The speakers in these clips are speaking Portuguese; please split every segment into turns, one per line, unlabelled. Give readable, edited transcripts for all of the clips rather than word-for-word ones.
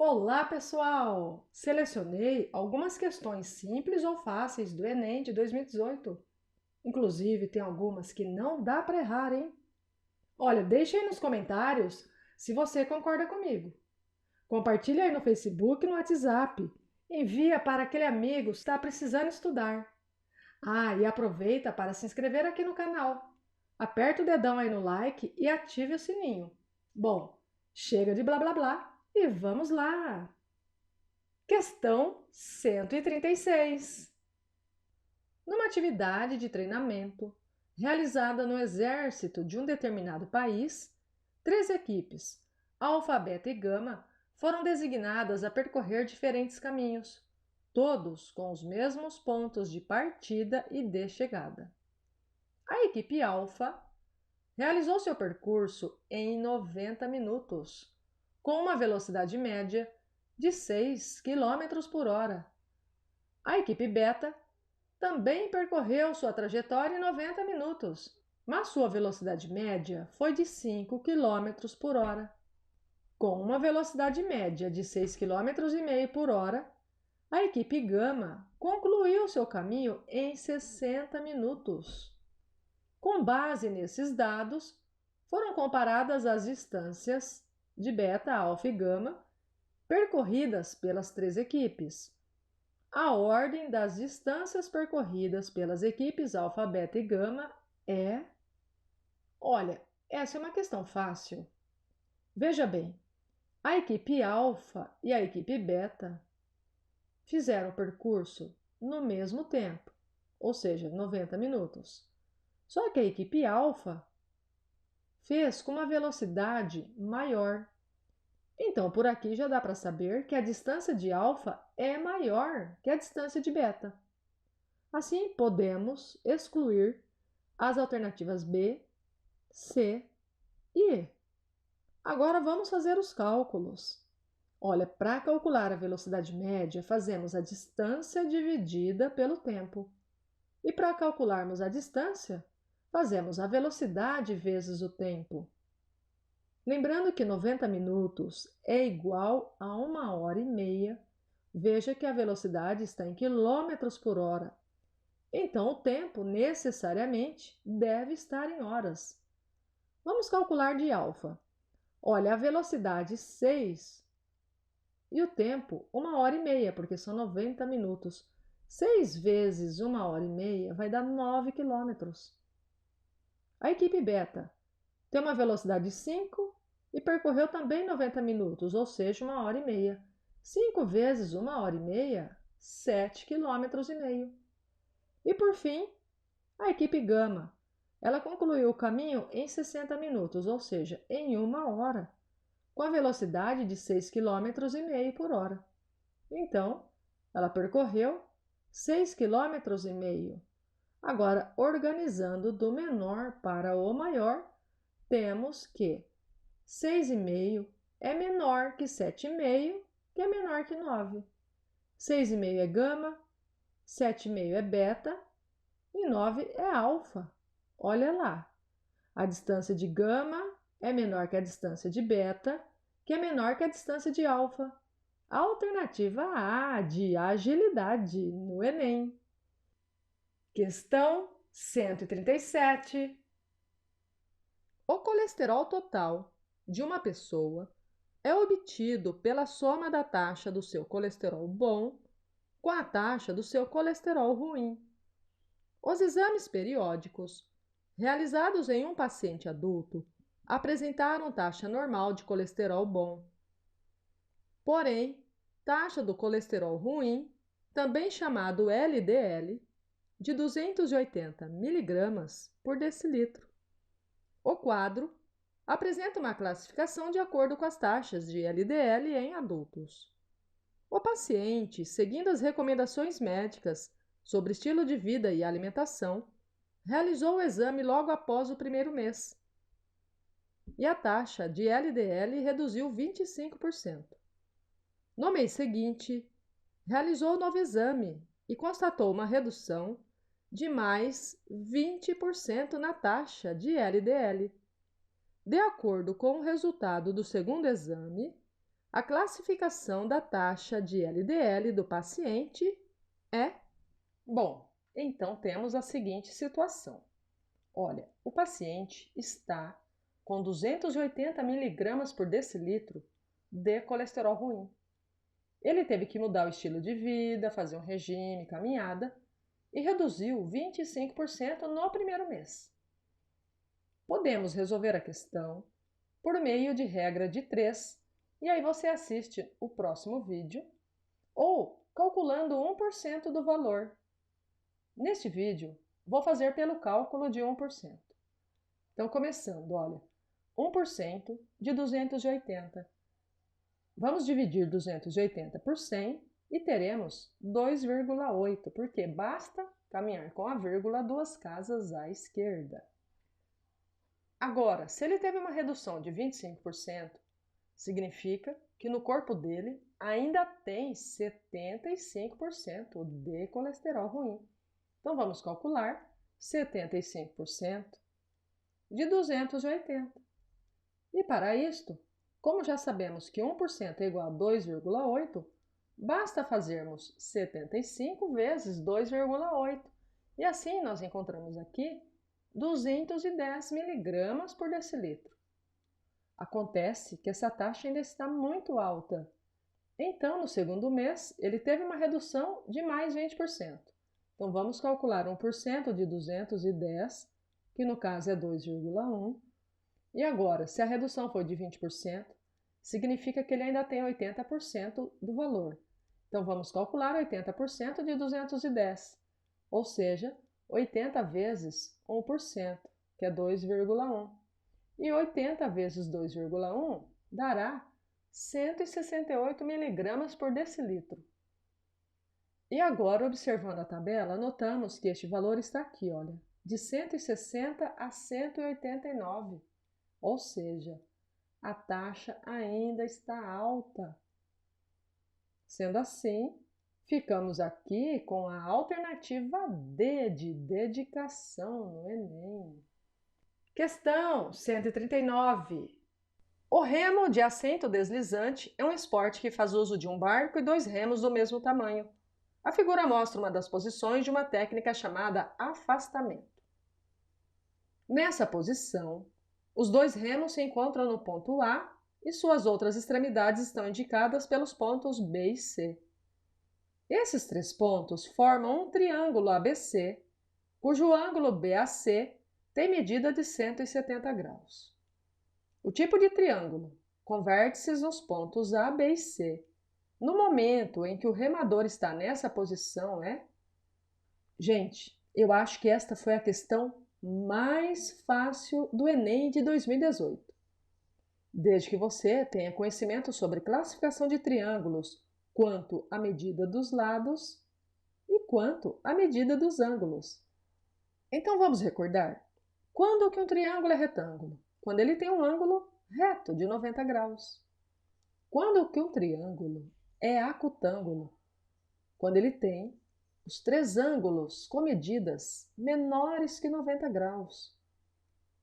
Olá, pessoal! Selecionei algumas questões simples ou fáceis do Enem de 2018. Inclusive, tem algumas que não dá para errar, hein? Olha, deixa aí nos comentários se você concorda comigo. Compartilha aí no Facebook e no WhatsApp. Envia para aquele amigo que está precisando estudar. Ah, e aproveita para se inscrever aqui no canal. Aperta o dedão aí no like e ative o sininho. Bom, chega de blá blá blá e vamos lá! Questão 136. Numa atividade de treinamento realizada no exército de um determinado país, 3 equipes, Alfa, Beta e Gama, foram designadas a percorrer diferentes caminhos, todos com os mesmos pontos de partida e de chegada. A equipe Alfa realizou seu percurso em 90 minutos, com uma velocidade média de 6 km por hora. A equipe Beta também percorreu sua trajetória em 90 minutos, mas sua velocidade média foi de 5 km por hora. Com uma velocidade média de 6,5 km por hora, a equipe Gama concluiu seu caminho em 60 minutos. Com base nesses dados, foram comparadas as distâncias de Beta, Alfa e Gama percorridas pelas 3 equipes. A ordem das distâncias percorridas pelas equipes Alfa, Beta e Gama é... Olha, essa é uma questão fácil. Veja bem, a equipe Alfa e a equipe Beta fizeram o percurso no mesmo tempo, ou seja, 90 minutos. Só que a equipe Alfa fez com uma velocidade maior. Então, por aqui já dá para saber que a distância de alfa é maior que a distância de beta. Assim, podemos excluir as alternativas B, C e E. Agora vamos fazer os cálculos. Olha, para calcular a velocidade média, fazemos a distância dividida pelo tempo. E para calcularmos a distância, fazemos a velocidade vezes o tempo. Lembrando que 90 minutos é igual a 1h30, veja que a velocidade está em quilômetros por hora. Então, o tempo necessariamente deve estar em horas. Vamos calcular de alfa. Olha, a velocidade 6 e o tempo 1h30, porque são 90 minutos. 6 vezes 1h30 vai dar 9 quilômetros. A equipe beta tem uma velocidade 5 e percorreu também 90 minutos, ou seja, 1h30. 5 vezes 1h30, 7,5 km. E por fim, a equipe Gama. Ela concluiu o caminho em 60 minutos, ou seja, em 1 hora, com a velocidade de 6,5 km por hora. Então, ela percorreu 6,5 km. Agora, organizando do menor para o maior, temos que 6,5 é menor que 7,5, que é menor que 9. 6,5 é gama, 7,5 é beta e 9 é alfa. Olha lá, a distância de gama é menor que a distância de beta, que é menor que a distância de alfa. A alternativa A de agilidade no Enem. Questão 137. O colesterol total de uma pessoa é obtido pela soma da taxa do seu colesterol bom com a taxa do seu colesterol ruim. Os exames periódicos realizados em um paciente adulto apresentaram taxa normal de colesterol bom. Porém, taxa do colesterol ruim, também chamado LDL, de 280 mg por decilitro. O quadro apresenta uma classificação de acordo com as taxas de LDL em adultos. O paciente, seguindo as recomendações médicas sobre estilo de vida e alimentação, realizou o exame logo após o primeiro mês. E a taxa de LDL reduziu 25%. No mês seguinte, realizou o novo exame e constatou uma redução de mais 20% na taxa de LDL. De acordo com o resultado do segundo exame, A classificação da taxa de LDL do paciente é... Bom, então temos a seguinte situação. Olha, o paciente está com 280 miligramas por decilitro de colesterol ruim. Ele teve que mudar o estilo de vida, fazer um regime, caminhada e reduziu 25% no primeiro mês. Podemos resolver a questão por meio de regra de 3, e aí você assiste o próximo vídeo, ou calculando 1% do valor. Neste vídeo, vou fazer pelo cálculo de 1%. Então, começando, olha, 1% de 280. Vamos dividir 280 por 100 e teremos 2,8, porque basta caminhar com a vírgula 2 casas à esquerda. Agora, se ele teve uma redução de 25%, significa que no corpo dele ainda tem 75% de colesterol ruim. Então, vamos calcular 75% de 280. E para isto, como já sabemos que 1% é igual a 2,8, basta fazermos 75 vezes 2,8. E assim nós encontramos aqui 210 miligramas por decilitro. Acontece que essa taxa ainda está muito alta. Então, no segundo mês, ele teve uma redução de mais 20%. Então, vamos calcular 1% de 210, que no caso é 2,1. E agora, se a redução for de 20%, significa que ele ainda tem 80% do valor. Então, vamos calcular 80% de 210, ou seja, 80 vezes 1%, que é 2,1. E 80 vezes 2,1 dará 168 miligramas por decilitro. E agora, observando a tabela, notamos que este valor está aqui, olha, de 160 a 189, ou seja, a taxa ainda está alta. Sendo assim, ficamos aqui com a alternativa D de dedicação no Enem. Questão 139. O remo de assento deslizante é um esporte que faz uso de um barco e 2 remos do mesmo tamanho. A figura mostra uma das posições de uma técnica chamada afastamento. Nessa posição, os 2 remos se encontram no ponto A e suas outras extremidades estão indicadas pelos pontos B e C. Esses 3 pontos formam um triângulo ABC, cujo ângulo BAC tem medida de 170 graus. O tipo de triângulo com vértices nos pontos A, B e C, no momento em que o remador está nessa posição é... Gente, eu acho que esta foi a questão mais fácil do Enem de 2018. Desde que você tenha conhecimento sobre classificação de triângulos quanto à medida dos lados e quanto à medida dos ângulos. Então vamos recordar. Quando que um triângulo é retângulo? Quando ele tem um ângulo reto de 90 graus. Quando que um triângulo é acutângulo? Quando ele tem os 3 ângulos com medidas menores que 90 graus.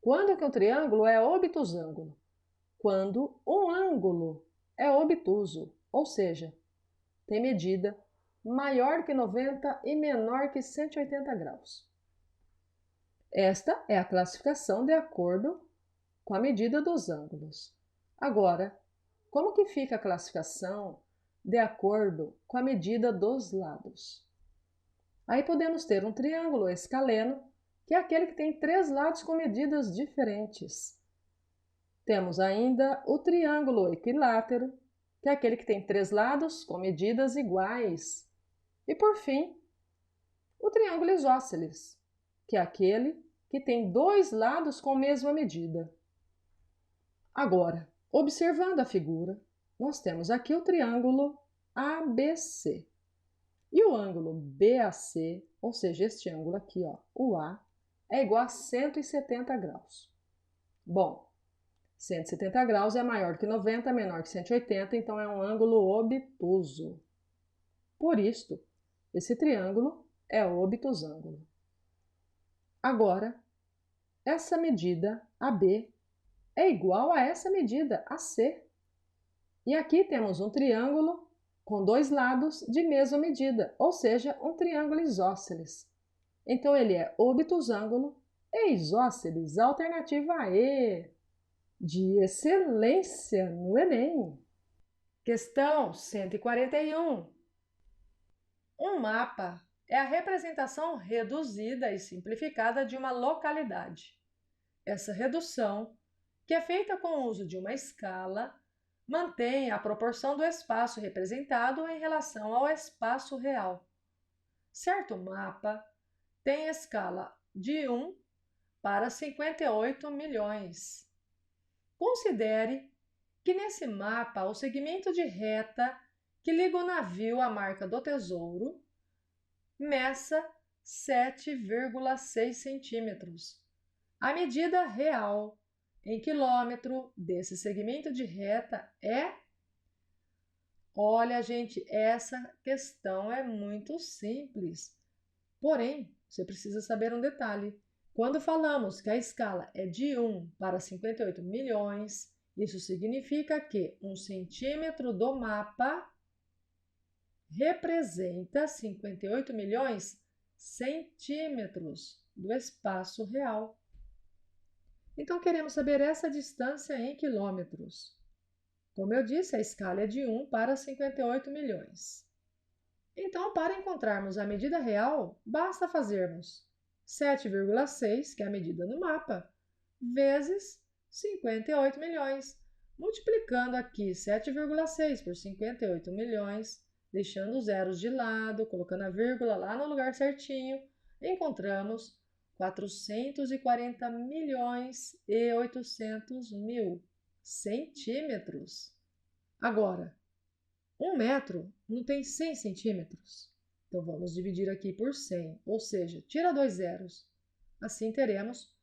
Quando que um triângulo é obtusângulo? Quando um ângulo é obtuso, ou seja, tem medida maior que 90 e menor que 180 graus. Esta é a classificação de acordo com a medida dos ângulos. Agora, como que fica a classificação de acordo com a medida dos lados? Aí podemos ter um triângulo escaleno, que é aquele que tem 3 lados com medidas diferentes. Temos ainda o triângulo equilátero, que é aquele que tem 3 lados com medidas iguais. E por fim, o triângulo isósceles, que é aquele que tem 2 lados com a mesma medida. Agora, observando a figura, nós temos aqui o triângulo ABC. E o ângulo BAC, ou seja, este ângulo aqui, ó, o A, é igual a 170 graus. Bom, 170 graus é maior que 90, menor que 180, então é um ângulo obtuso. Por isto, esse triângulo é obtusângulo. Agora, essa medida AB é igual a essa medida AC. E aqui temos um triângulo com dois lados de mesma medida, ou seja, um triângulo isósceles. Então, ele é obtusângulo e isósceles, alternativa E, de excelência no Enem. Questão 141. Um mapa é a representação reduzida e simplificada de uma localidade. Essa redução, que é feita com o uso de uma escala, mantém a proporção do espaço representado em relação ao espaço real. Certo mapa tem escala de 1 para 58 milhões. Considere que nesse mapa o segmento de reta que liga o navio à marca do Tesouro meça 7,6 centímetros. A medida real em quilômetro desse segmento de reta é... Olha, gente, essa questão é muito simples. Porém, você precisa saber um detalhe. Quando falamos que a escala é de 1 para 58 milhões, isso significa que 1 centímetro do mapa representa 58 milhões centímetros do espaço real. Então, queremos saber essa distância em quilômetros. Como eu disse, a escala é de 1 para 58 milhões. Então, para encontrarmos a medida real, basta fazermos 7,6, que é a medida no mapa, vezes 58 milhões, multiplicando aqui 7,6 por 58 milhões, deixando os zeros de lado, colocando a vírgula lá no lugar certinho, encontramos 440 milhões e 800 mil centímetros. Agora, 1 metro não tem 100 centímetros. Então, vamos dividir aqui por 100, ou seja, tira 2 zeros. Assim, teremos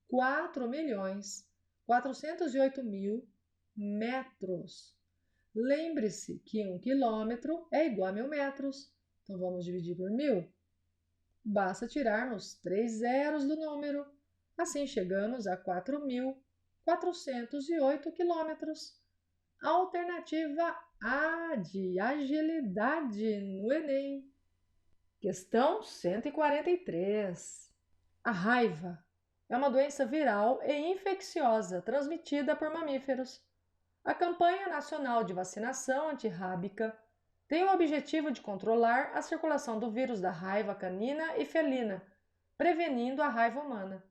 4 milhões 408 mil metros. Lembre-se que 1 quilômetro é igual a 1.000 metros. Então, vamos dividir por 1.000. Basta tirarmos 3 zeros do número. Assim, chegamos a 4.408 quilômetros. Alternativa A, de agilidade no Enem. Questão 143. A raiva é uma doença viral e infecciosa transmitida por mamíferos. A campanha nacional de vacinação antirrábica tem o objetivo de controlar a circulação do vírus da raiva canina e felina, prevenindo a raiva humana.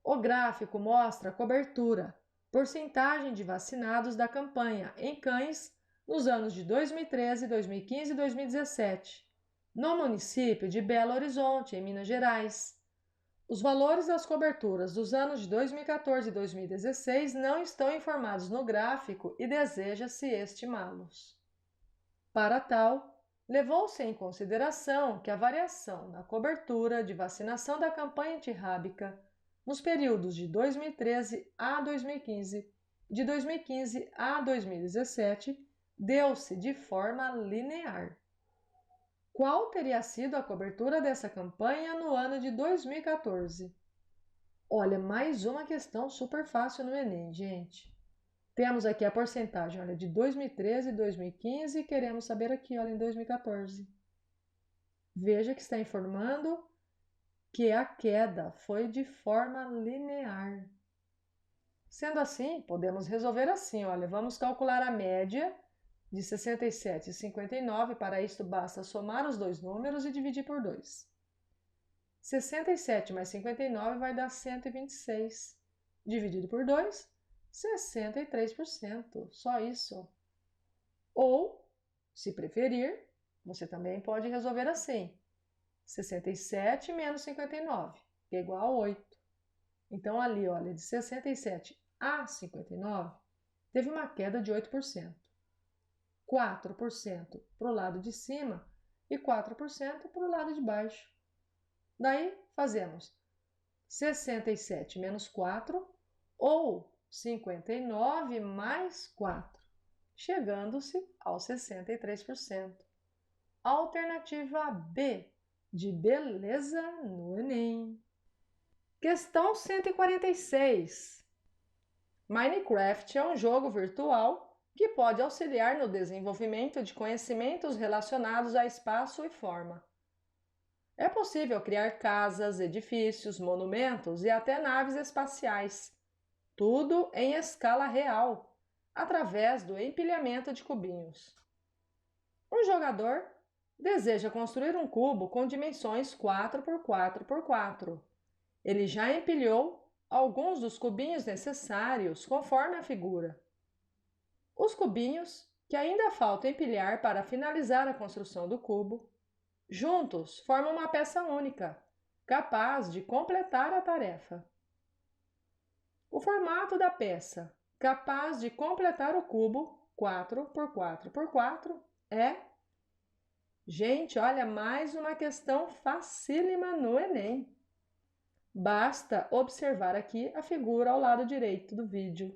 O gráfico mostra a cobertura, porcentagem de vacinados da campanha em cães nos anos de 2013, 2015 e 2017, no município de Belo Horizonte, em Minas Gerais. Os valores das coberturas dos anos de 2014 e 2016 não estão informados no gráfico e deseja-se estimá-los. Para tal, levou-se em consideração que a variação na cobertura de vacinação da campanha antirrábica nos períodos de 2013 a 2015 e de 2015 a 2017 deu-se de forma linear. Qual teria sido a cobertura dessa campanha no ano de 2014? Olha, mais uma questão super fácil no Enem, gente. Temos aqui a porcentagem, olha, de 2013 e 2015 e queremos saber aqui, olha, em 2014. Veja que está informando que a queda foi de forma linear. Sendo assim, podemos resolver assim, olha, vamos calcular a média de 67 e 59, para isto basta somar os dois números e dividir por 2. 67 mais 59 vai dar 126. Dividido por 2, 63%, só isso. Ou, se preferir, você também pode resolver assim. 67 menos 59, que é igual a 8. Então, ali, olha, de 67 a 59, teve uma queda de 8%. 4% para o lado de cima e 4% para o lado de baixo. Daí, fazemos 67 menos 4 ou 59 mais 4, chegando-se aos 63%. Alternativa B, de beleza no Enem. Questão 146. Minecraft é um jogo virtual que pode auxiliar no desenvolvimento de conhecimentos relacionados a espaço e forma. É possível criar casas, edifícios, monumentos e até naves espaciais, tudo em escala real, através do empilhamento de cubinhos. Um jogador deseja construir um cubo com dimensões 4 por 4 por 4. Ele já empilhou alguns dos cubinhos necessários conforme a figura. Os cubinhos, que ainda falta empilhar para finalizar a construção do cubo, juntos formam uma peça única, capaz de completar a tarefa. O formato da peça, capaz de completar o cubo 4 por 4 por 4, é... Gente, olha, mais uma questão facílima no Enem. Basta observar aqui a figura ao lado direito do vídeo.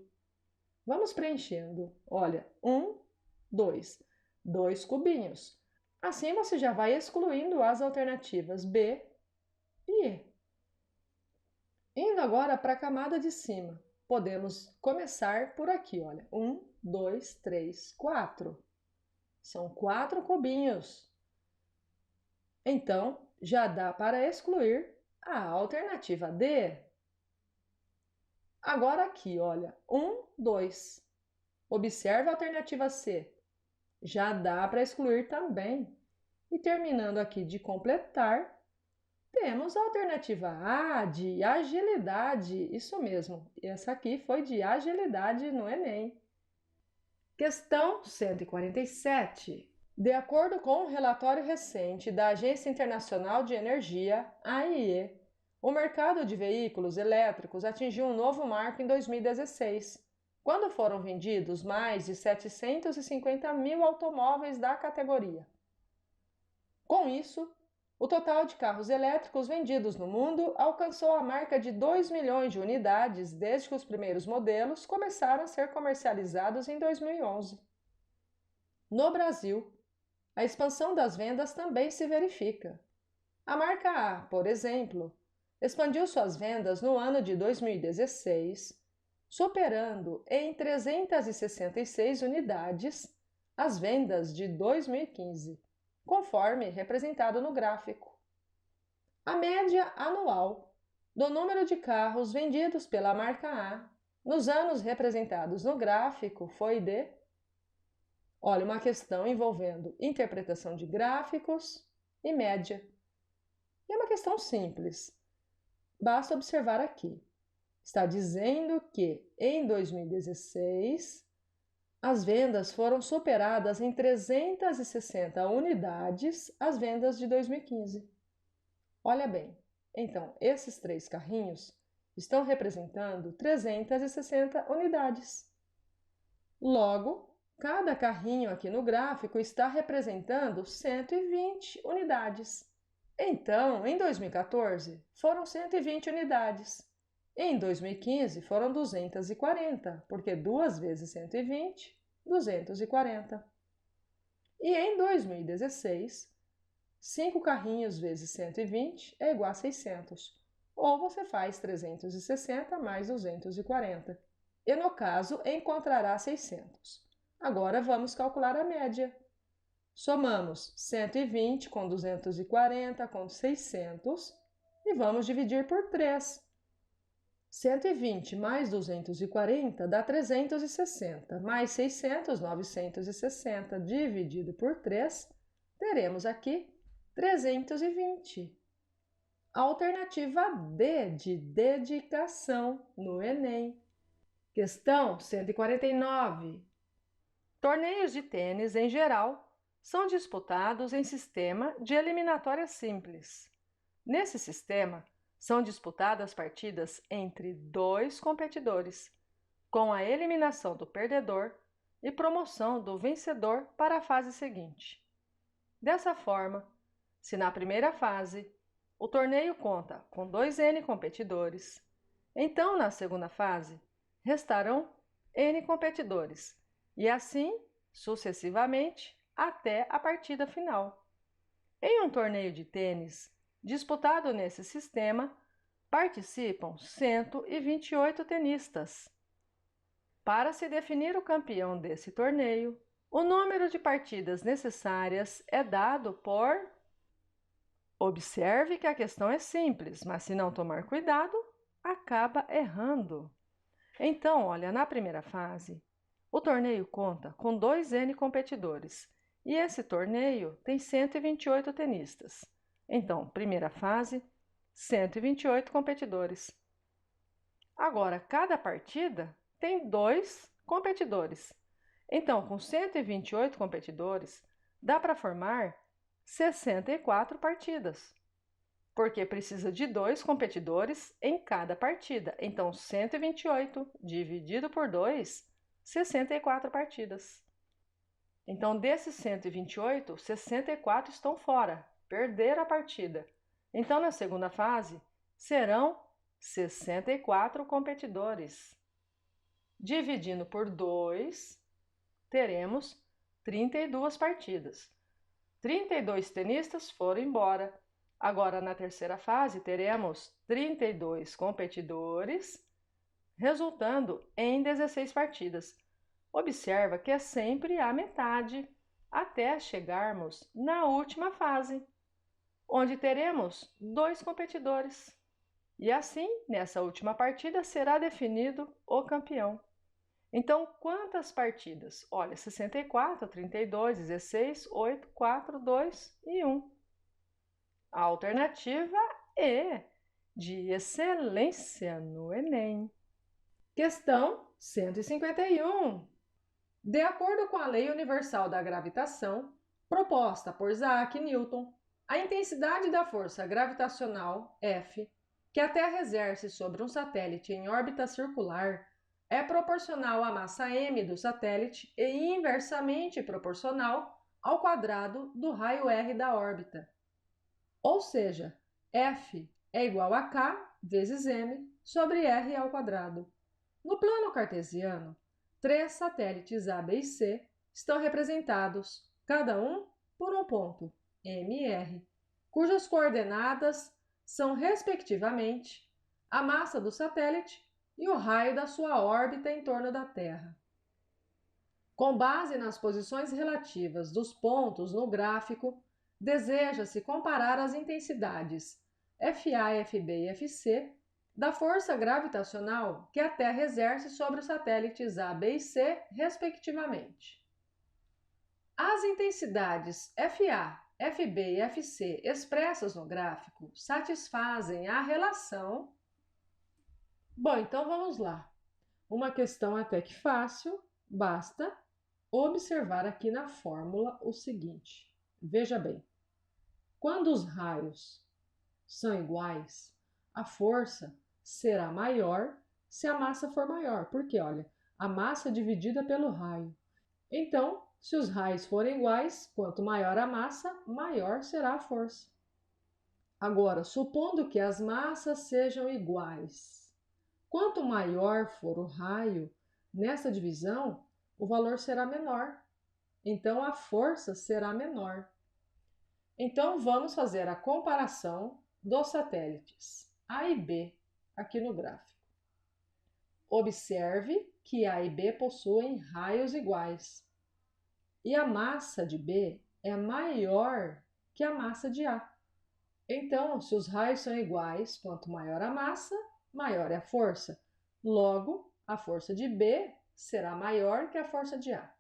Vamos preenchendo. Olha, 1, 2, 2 cubinhos. Assim você já vai excluindo as alternativas B e E. Indo agora para a camada de cima, podemos começar por aqui, olha. 1, 2, 3, 4. São 4 cubinhos. Então, já dá para excluir a alternativa D. Agora aqui, olha, 1, 2. Observe a alternativa C. Já dá para excluir também. E terminando aqui de completar, temos a alternativa A de agilidade. Isso mesmo, essa aqui foi de agilidade no Enem. Questão 147. De acordo com um relatório recente da Agência Internacional de Energia, AIE, o mercado de veículos elétricos atingiu um novo marco em 2016, quando foram vendidos mais de 750 mil automóveis da categoria. Com isso, o total de carros elétricos vendidos no mundo alcançou a marca de 2 milhões de unidades desde que os primeiros modelos começaram a ser comercializados em 2011. No Brasil, a expansão das vendas também se verifica. A marca A, por exemplo, expandiu suas vendas no ano de 2016, superando em 366 unidades as vendas de 2015, conforme representado no gráfico. A média anual do número de carros vendidos pela marca A nos anos representados no gráfico foi de... Olha, uma questão envolvendo interpretação de gráficos e média. E é uma questão simples. Basta observar aqui. Está dizendo que, em 2016, as vendas foram superadas em 360 unidades as vendas de 2015. Olha bem, então, esses 3 carrinhos estão representando 360 unidades. Logo, cada carrinho aqui no gráfico está representando 120 unidades. Então, em 2014, foram 120 unidades. Em 2015, foram 240, porque 2 vezes 120, 240. E em 2016, 5 carrinhos vezes 120 é igual a 600. Ou você faz 360 mais 240. E no caso, encontrará 600. Agora vamos calcular a média. Somamos 120 com 240 com 600 e vamos dividir por 3. 120 mais 240 dá 360, mais 600, 960, dividido por 3, teremos aqui 320. Alternativa D de dedicação no Enem. Questão 149. Torneios de tênis, em geral, são disputados em sistema de eliminatória simples. Nesse sistema, são disputadas partidas entre 2 competidores, com a eliminação do perdedor e promoção do vencedor para a fase seguinte. Dessa forma, se na primeira fase o torneio conta com 2N competidores, então na segunda fase restarão N competidores, e assim sucessivamente até a partida final. Em um torneio de tênis disputado nesse sistema, participam 128 tenistas. Para se definir o campeão desse torneio, o número de partidas necessárias é dado por... Observe que a questão é simples, mas se não tomar cuidado, acaba errando. Então, olha, na primeira fase, o torneio conta com 2N competidores e esse torneio tem 128 tenistas. Então, primeira fase, 128 competidores. Agora, cada partida tem 2 competidores. Então, com 128 competidores, dá para formar 64 partidas, porque precisa de 2 competidores em cada partida. Então, 128 dividido por 2, 64 partidas. Então, desses 128, 64 estão fora, perderam a partida. Então, na segunda fase, serão 64 competidores. Dividindo por 2, teremos 32 partidas. 32 tenistas foram embora. Agora, na terceira fase, teremos 32 competidores, resultando em 16 partidas. Observa que é sempre a metade, até chegarmos na última fase, onde teremos 2 competidores. E assim, nessa última partida, será definido o campeão. Então, quantas partidas? Olha, 64, 32, 16, 8, 4, 2 e 1. A alternativa E, de excelência no Enem. Questão 151. De acordo com a Lei Universal da Gravitação, proposta por Isaac Newton, a intensidade da força gravitacional, F, que a Terra exerce sobre um satélite em órbita circular, é proporcional à massa m do satélite e inversamente proporcional ao quadrado do raio r da órbita. Ou seja, F é igual a k vezes m sobre r ao quadrado. No plano cartesiano, 3 satélites A, B e C estão representados, cada um por um ponto, M e R, cujas coordenadas são, respectivamente, a massa do satélite e o raio da sua órbita em torno da Terra. Com base nas posições relativas dos pontos no gráfico, deseja-se comparar as intensidades FA, FB e FC da força gravitacional que a Terra exerce sobre os satélites A, B e C, respectivamente. As intensidades FA, FB e FC expressas no gráfico satisfazem a relação... Bom, então vamos lá. Uma questão até que fácil, basta observar aqui na fórmula o seguinte. Veja bem, quando os raios são iguais, a força será maior se a massa for maior, porque olha, a massa é dividida pelo raio. Então, se os raios forem iguais, quanto maior a massa, maior será a força. Agora, supondo que as massas sejam iguais, quanto maior for o raio nessa divisão, o valor será menor. Então, a força será menor. Então, vamos fazer a comparação dos satélites A e B aqui no gráfico. Observe que A e B possuem raios iguais e a massa de B é maior que a massa de A. Então, se os raios são iguais, quanto maior a massa, maior é a força. Logo, a força de B será maior que a força de A.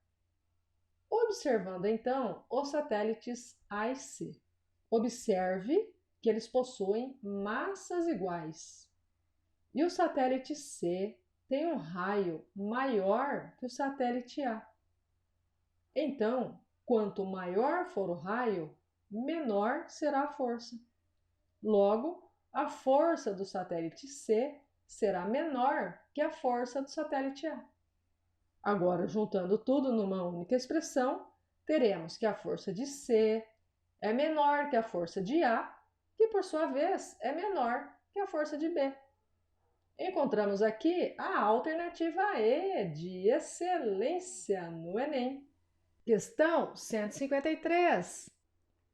Observando então os satélites A e C. Observe que eles possuem massas iguais. E o satélite C tem um raio maior que o satélite A. Então, quanto maior for o raio, menor será a força. Logo, a força do satélite C será menor que a força do satélite A. Agora, juntando tudo numa única expressão, teremos que a força de C é menor que a força de A, que por sua vez é menor que a força de B. Encontramos aqui a alternativa E, de excelência no Enem. Questão 153.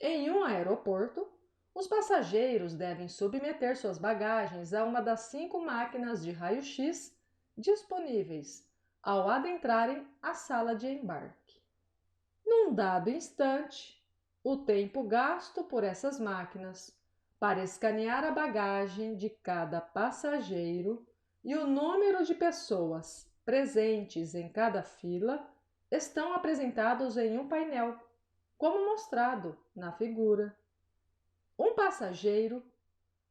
Em um aeroporto, os passageiros devem submeter suas bagagens a uma das 5 máquinas de raio-x disponíveis ao adentrarem a sala de embarque. Num dado instante, o tempo gasto por essas máquinas para escanear a bagagem de cada passageiro e o número de pessoas presentes em cada fila estão apresentados em um painel, como mostrado na figura. Um passageiro,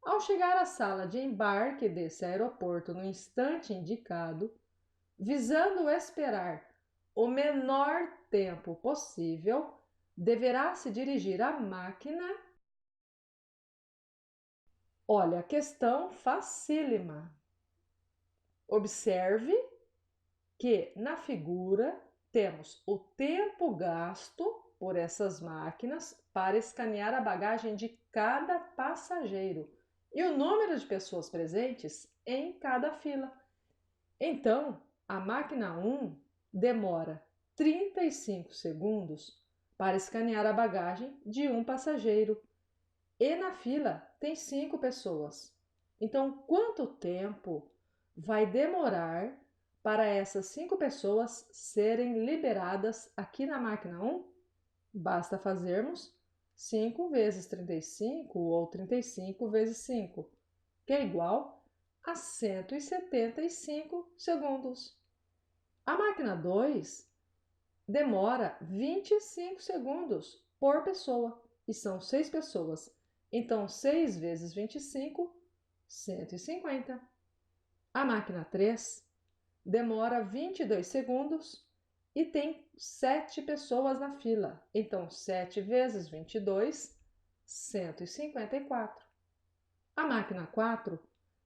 ao chegar à sala de embarque desse aeroporto no instante indicado, visando esperar o menor tempo possível, deverá se dirigir à máquina. Olha, questão facílima. Observe que na figura temos o tempo gasto por essas máquinas para escanear a bagagem de cada passageiro e o número de pessoas presentes em cada fila. Então, a máquina 1 demora 35 segundos para escanear a bagagem de um passageiro e na fila tem 5 pessoas. Então, quanto tempo vai demorar para essas 5 pessoas serem liberadas aqui na máquina 1? Basta fazermos 5 vezes 35 ou 35 vezes 5, que é igual a 175 segundos. A máquina 2 demora 25 segundos por pessoa e são 6 pessoas. Então, 6 vezes 25, 150. A máquina 3 demora 22 segundos e tem 7 pessoas na fila. Então, 7 vezes 22, 154. A máquina 4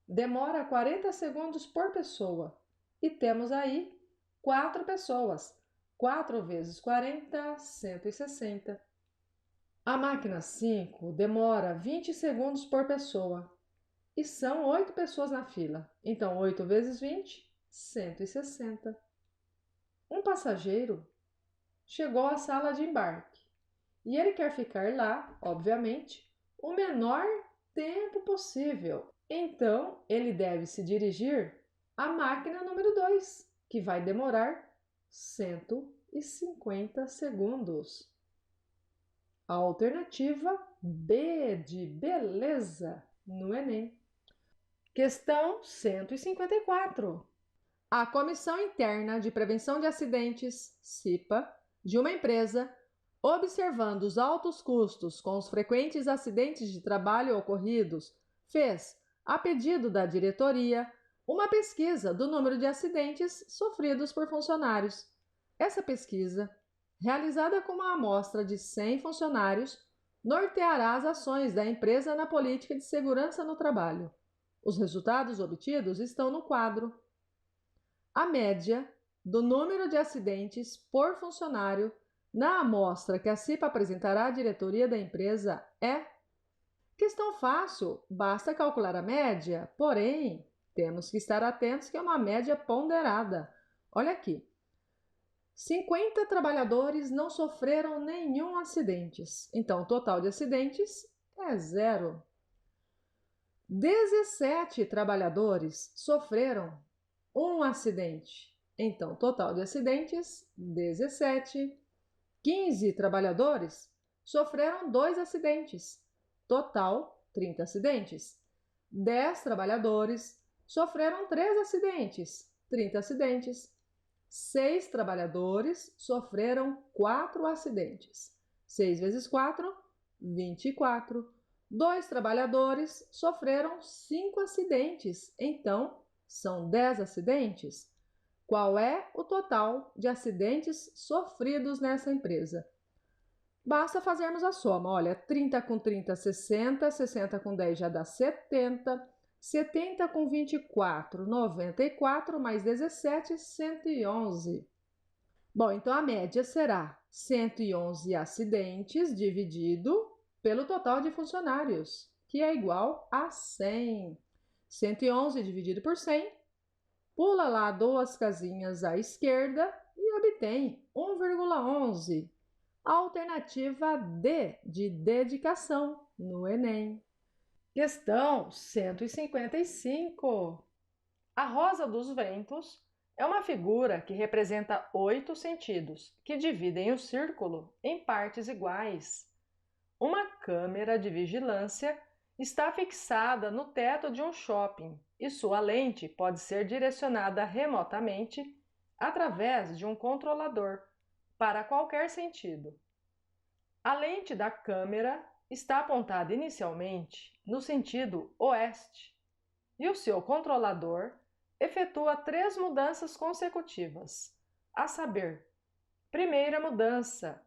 demora 40 segundos por pessoa e temos aí 4 pessoas. 4 vezes 40, 160. A máquina 5 demora 20 segundos por pessoa e são 8 pessoas na fila. Então, 8 vezes 20, 160. Um passageiro chegou à sala de embarque e ele quer ficar lá, obviamente, o menor tempo possível. Então, ele deve se dirigir à máquina número 2, que vai demorar 150 segundos. A alternativa B de beleza no Enem. Questão 154. A Comissão Interna de Prevenção de Acidentes, CIPA, de uma empresa, observando os altos custos com os frequentes acidentes de trabalho ocorridos, fez, a pedido da diretoria, uma pesquisa do número de acidentes sofridos por funcionários. Essa pesquisa, realizada com uma amostra de 100 funcionários, norteará as ações da empresa na política de segurança no trabalho. Os resultados obtidos estão no quadro. A média do número de acidentes por funcionário na amostra que a CIPA apresentará à diretoria da empresa é... Questão fácil, basta calcular a média, porém, temos que estar atentos que é uma média ponderada. Olha aqui. 50 trabalhadores não sofreram nenhum acidente. Então, o total de acidentes é 0. 17 trabalhadores sofreram um acidente. Então, total de acidentes, 17. 15 trabalhadores sofreram 2 acidentes. Total, 30 acidentes. 10 trabalhadores sofreram 3 acidentes. 30 acidentes. 6 trabalhadores sofreram 4 acidentes. 6 vezes 4, 24. 2 trabalhadores sofreram 5 acidentes. Então, são 10 acidentes. Qual é o total de acidentes sofridos nessa empresa? Basta fazermos a soma. Olha, 30 com 30, 60. 60 com 10 já dá 70. 70 com 24, 94, mais 17, 111. Bom, então a média será 111 acidentes dividido pelo total de funcionários, que é igual a 100. 111 dividido por 100, pula lá 2 casinhas à esquerda e obtém 1,11. Alternativa D de dedicação no Enem. Questão 155. A Rosa dos Ventos É uma figura que representa 8 sentidos, que dividem o círculo em partes iguais. Uma câmera de vigilância está fixada no teto de um shopping e sua lente pode ser direcionada remotamente através de um controlador para qualquer sentido. A lente da câmera está apontada inicialmente no sentido oeste e o seu controlador efetua 3 mudanças consecutivas, a saber, primeira mudança,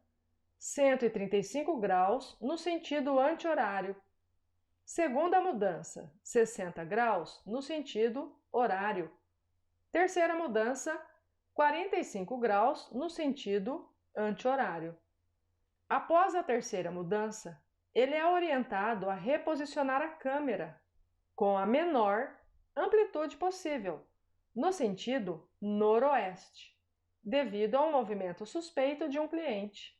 135 graus no sentido anti-horário. Segunda mudança, 60 graus no sentido horário. Terceira mudança, 45 graus no sentido anti-horário. Após a terceira mudança, ele é orientado a reposicionar a câmera com a menor amplitude possível, no sentido noroeste, devido a um movimento suspeito de um cliente.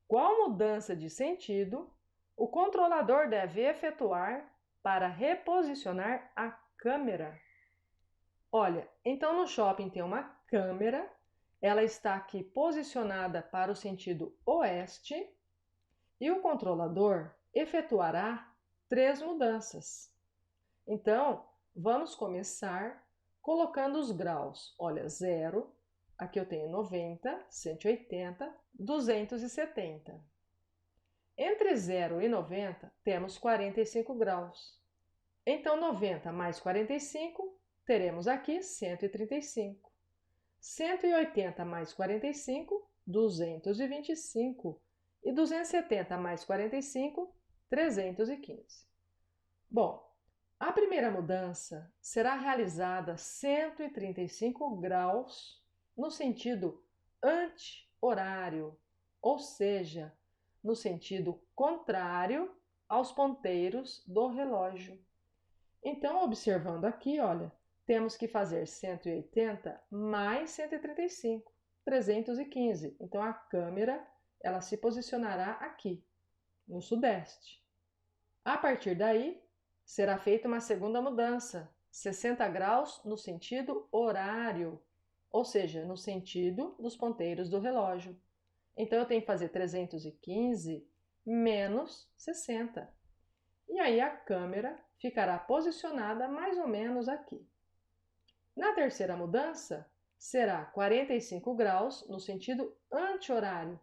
Qual mudança de sentido o controlador deve efetuar para reposicionar a câmera? Olha, então no shopping tem uma câmera, ela está aqui posicionada para o sentido oeste e o controlador efetuará 3 mudanças. Então, vamos começar colocando os graus. Olha, 0, aqui eu tenho 90, 180, 270. Entre 0 e 90, temos 45 graus. Então, 90 mais 45, teremos aqui 135. 180 mais 45, 225. E 270 mais 45, 315. Bom, a primeira mudança será realizada 135 graus no sentido anti-horário, ou seja, no sentido contrário aos ponteiros do relógio. Então, observando aqui, olha, temos que fazer 180 mais 135, 315. Então, a câmera ela se posicionará aqui, no sudeste. A partir daí, será feita uma segunda mudança, 60 graus no sentido horário, ou seja, no sentido dos ponteiros do relógio. Então, eu tenho que fazer 315 menos 60. E aí a câmera ficará posicionada mais ou menos aqui. Na terceira mudança, será 45 graus no sentido anti-horário.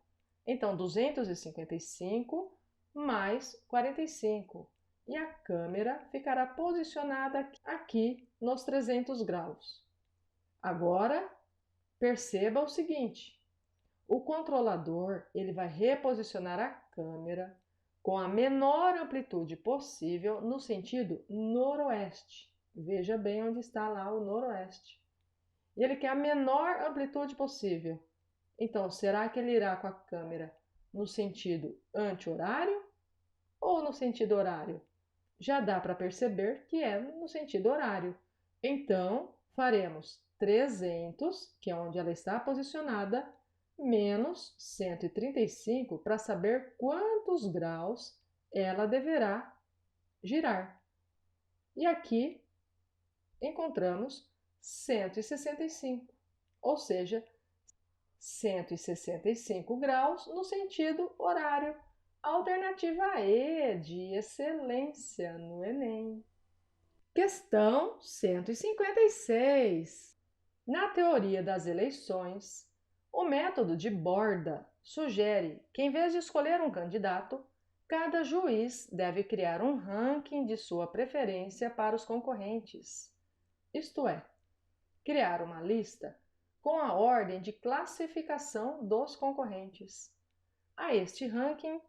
Então, 255 mais 45. E a câmera ficará posicionada aqui nos 300 graus. Agora, perceba o seguinte. O controlador ele vai reposicionar a câmera com a menor amplitude possível no sentido noroeste. Veja bem onde está lá o noroeste. E ele quer a menor amplitude possível. Então, será que ele irá com a câmera no sentido anti-horário ou no sentido horário? Já dá para perceber que é no sentido horário. Então, faremos 300, que é onde ela está posicionada, menos 135 para saber quantos graus ela deverá girar. E aqui encontramos 165, ou seja, 165 graus no sentido horário. Alternativa E de excelência no Enem. Questão 156. Na teoria das eleições, o método de borda sugere que, em vez de escolher um candidato, cada juiz deve criar um ranking de sua preferência para os concorrentes. Isto é, criar uma lista com a ordem de classificação dos concorrentes. A este ranking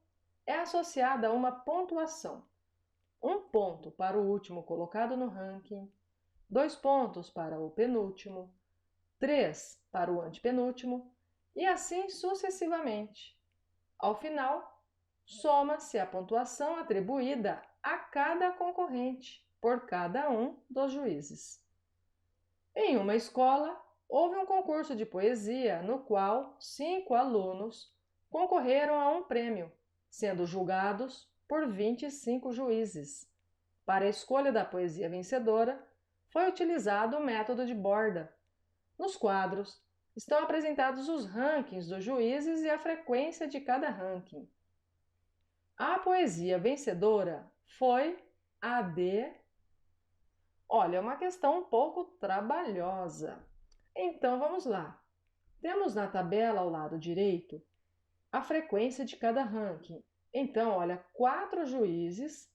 é associada uma pontuação. 1 ponto para o último colocado no ranking, 2 pontos para o penúltimo, 3 para o antepenúltimo e assim sucessivamente. Ao final, soma-se a pontuação atribuída a cada concorrente por cada um dos juízes. Em uma escola, houve um concurso de poesia no qual 5 alunos concorreram a um prêmio, sendo julgados por 25 juízes. Para a escolha da poesia vencedora, foi utilizado o método de borda. Nos quadros estão apresentados os rankings dos juízes e a frequência de cada ranking. A poesia vencedora foi a de... Olha, é uma questão um pouco trabalhosa. Então vamos lá. Temos na tabela ao lado direito a frequência de cada ranking. Então, olha, 4 juízes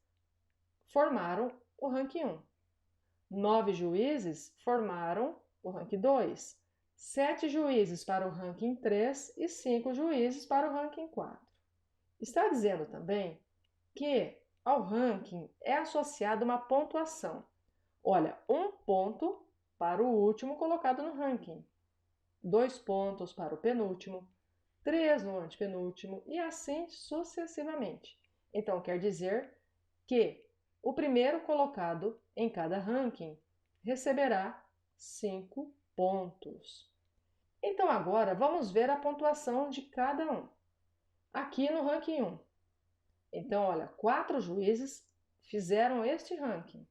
formaram o ranking 1. 9 juízes formaram o ranking 2. 7 juízes para o ranking 3 e 5 juízes para o ranking 4. Está dizendo também que ao ranking é associada uma pontuação. Olha, 1 ponto para o último colocado no ranking, 2 pontos para o penúltimo, 3 no antepenúltimo e assim sucessivamente. Então, quer dizer que o primeiro colocado em cada ranking receberá 5 pontos. Então, agora vamos ver a pontuação de cada um. Aqui no ranking 1. Então, olha, 4 juízes fizeram este ranking.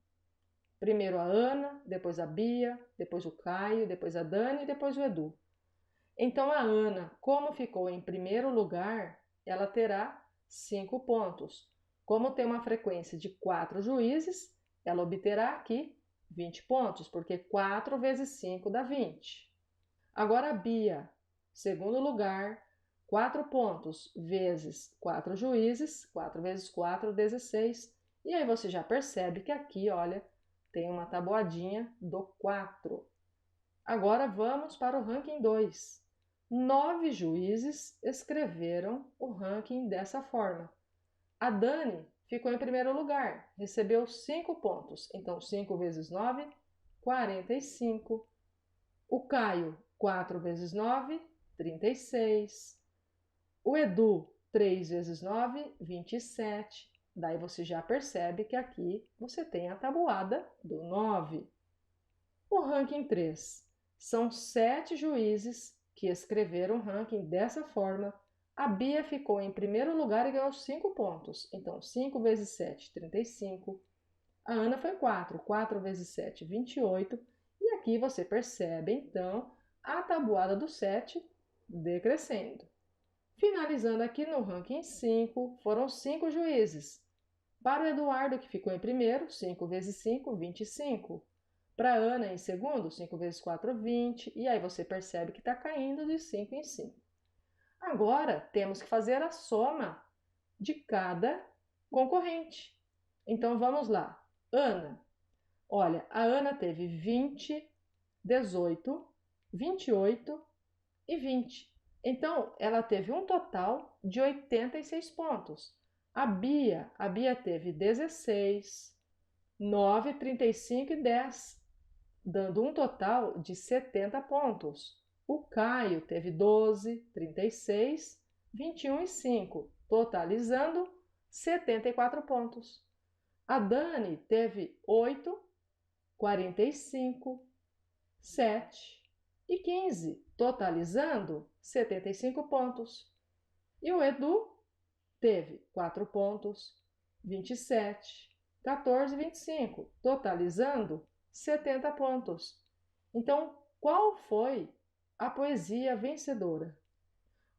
Primeiro a Ana, depois a Bia, depois o Caio, depois a Dani e depois o Edu. Então, a Ana, como ficou em primeiro lugar, ela terá 5 pontos. Como tem uma frequência de 4 juízes, ela obterá aqui 20 pontos, porque 4 vezes 5 dá 20. Agora a Bia, segundo lugar, 4 pontos vezes 4 juízes, 4 vezes 4, 16. E aí você já percebe que aqui, olha, tem uma tabuadinha do 4. Agora vamos para o ranking 2. 9 juízes escreveram o ranking dessa forma. A Dani ficou em primeiro lugar, recebeu 5 pontos. Então, 5 vezes 9, 45. O Caio, 4 vezes 9, 36. O Edu, 3 vezes 9, 27. Daí você já percebe que aqui você tem a tabuada do 9. O ranking 3. São 7 juízes que escreveram o ranking dessa forma. A Bia ficou em primeiro lugar e ganhou 5 pontos. Então, 5 vezes 7, 35. A Ana foi 4. 4 vezes 7, 28. E aqui você percebe, então, a tabuada do 7 decrescendo. Finalizando aqui no ranking 5, foram 5 juízes. Para o Eduardo, que ficou em primeiro, 5 vezes 5, 25. Para a Ana, em segundo, 5 vezes 4, 20. E aí você percebe que está caindo de 5 em 5. Agora, temos que fazer a soma de cada concorrente. Então, vamos lá. Ana. Olha, a Ana teve 20, 18, 28 e 20. Então, ela teve um total de 86 pontos. A Bia teve 16, 9, 35 e 10, dando um total de 70 pontos. O Caio teve 12, 36, 21 e 5, totalizando 74 pontos. A Dani teve 8, 45, 7 e 15, totalizando 75 pontos. E o Edu teve 4 pontos, 27, 14 e 25, totalizando 70 pontos. Então, qual foi a poesia vencedora?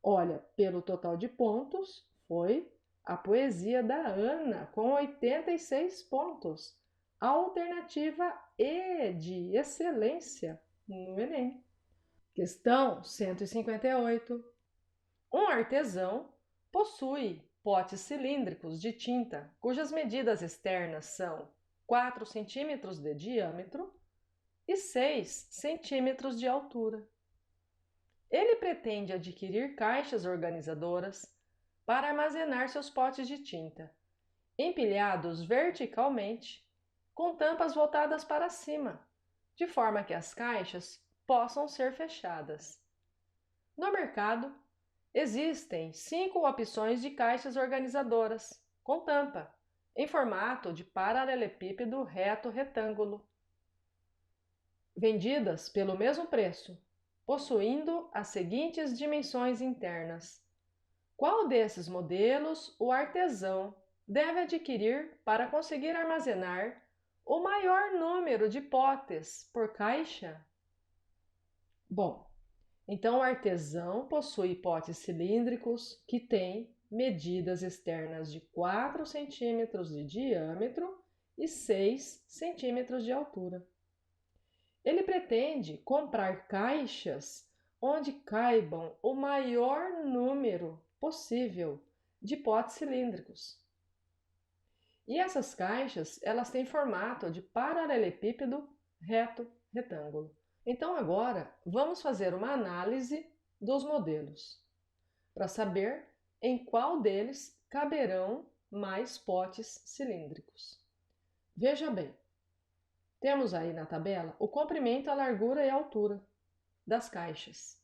Olha, pelo total de pontos, foi a poesia da Ana, com 86 pontos. A alternativa E de excelência no Enem. Questão 158. Um artesão possui potes cilíndricos de tinta cujas medidas externas são 4 centímetros de diâmetro e 6 centímetros de altura. Ele pretende adquirir caixas organizadoras para armazenar seus potes de tinta, empilhados verticalmente, com tampas voltadas para cima, de forma que as caixas possam ser fechadas. No mercado, existem 5 opções de caixas organizadoras com tampa, em formato de paralelepípedo reto-retângulo, vendidas pelo mesmo preço, possuindo as seguintes dimensões internas. Qual desses modelos o artesão deve adquirir para conseguir armazenar o maior número de potes por caixa? Bom, então o artesão possui potes cilíndricos que têm medidas externas de 4 centímetros de diâmetro e 6 centímetros de altura. Ele pretende comprar caixas onde caibam o maior número possível de potes cilíndricos. E essas caixas, elas têm formato de paralelepípedo, reto, retângulo. Então agora vamos fazer uma análise dos modelos para saber em qual deles caberão mais potes cilíndricos. Veja bem, temos aí na tabela o comprimento, a largura e a altura das caixas.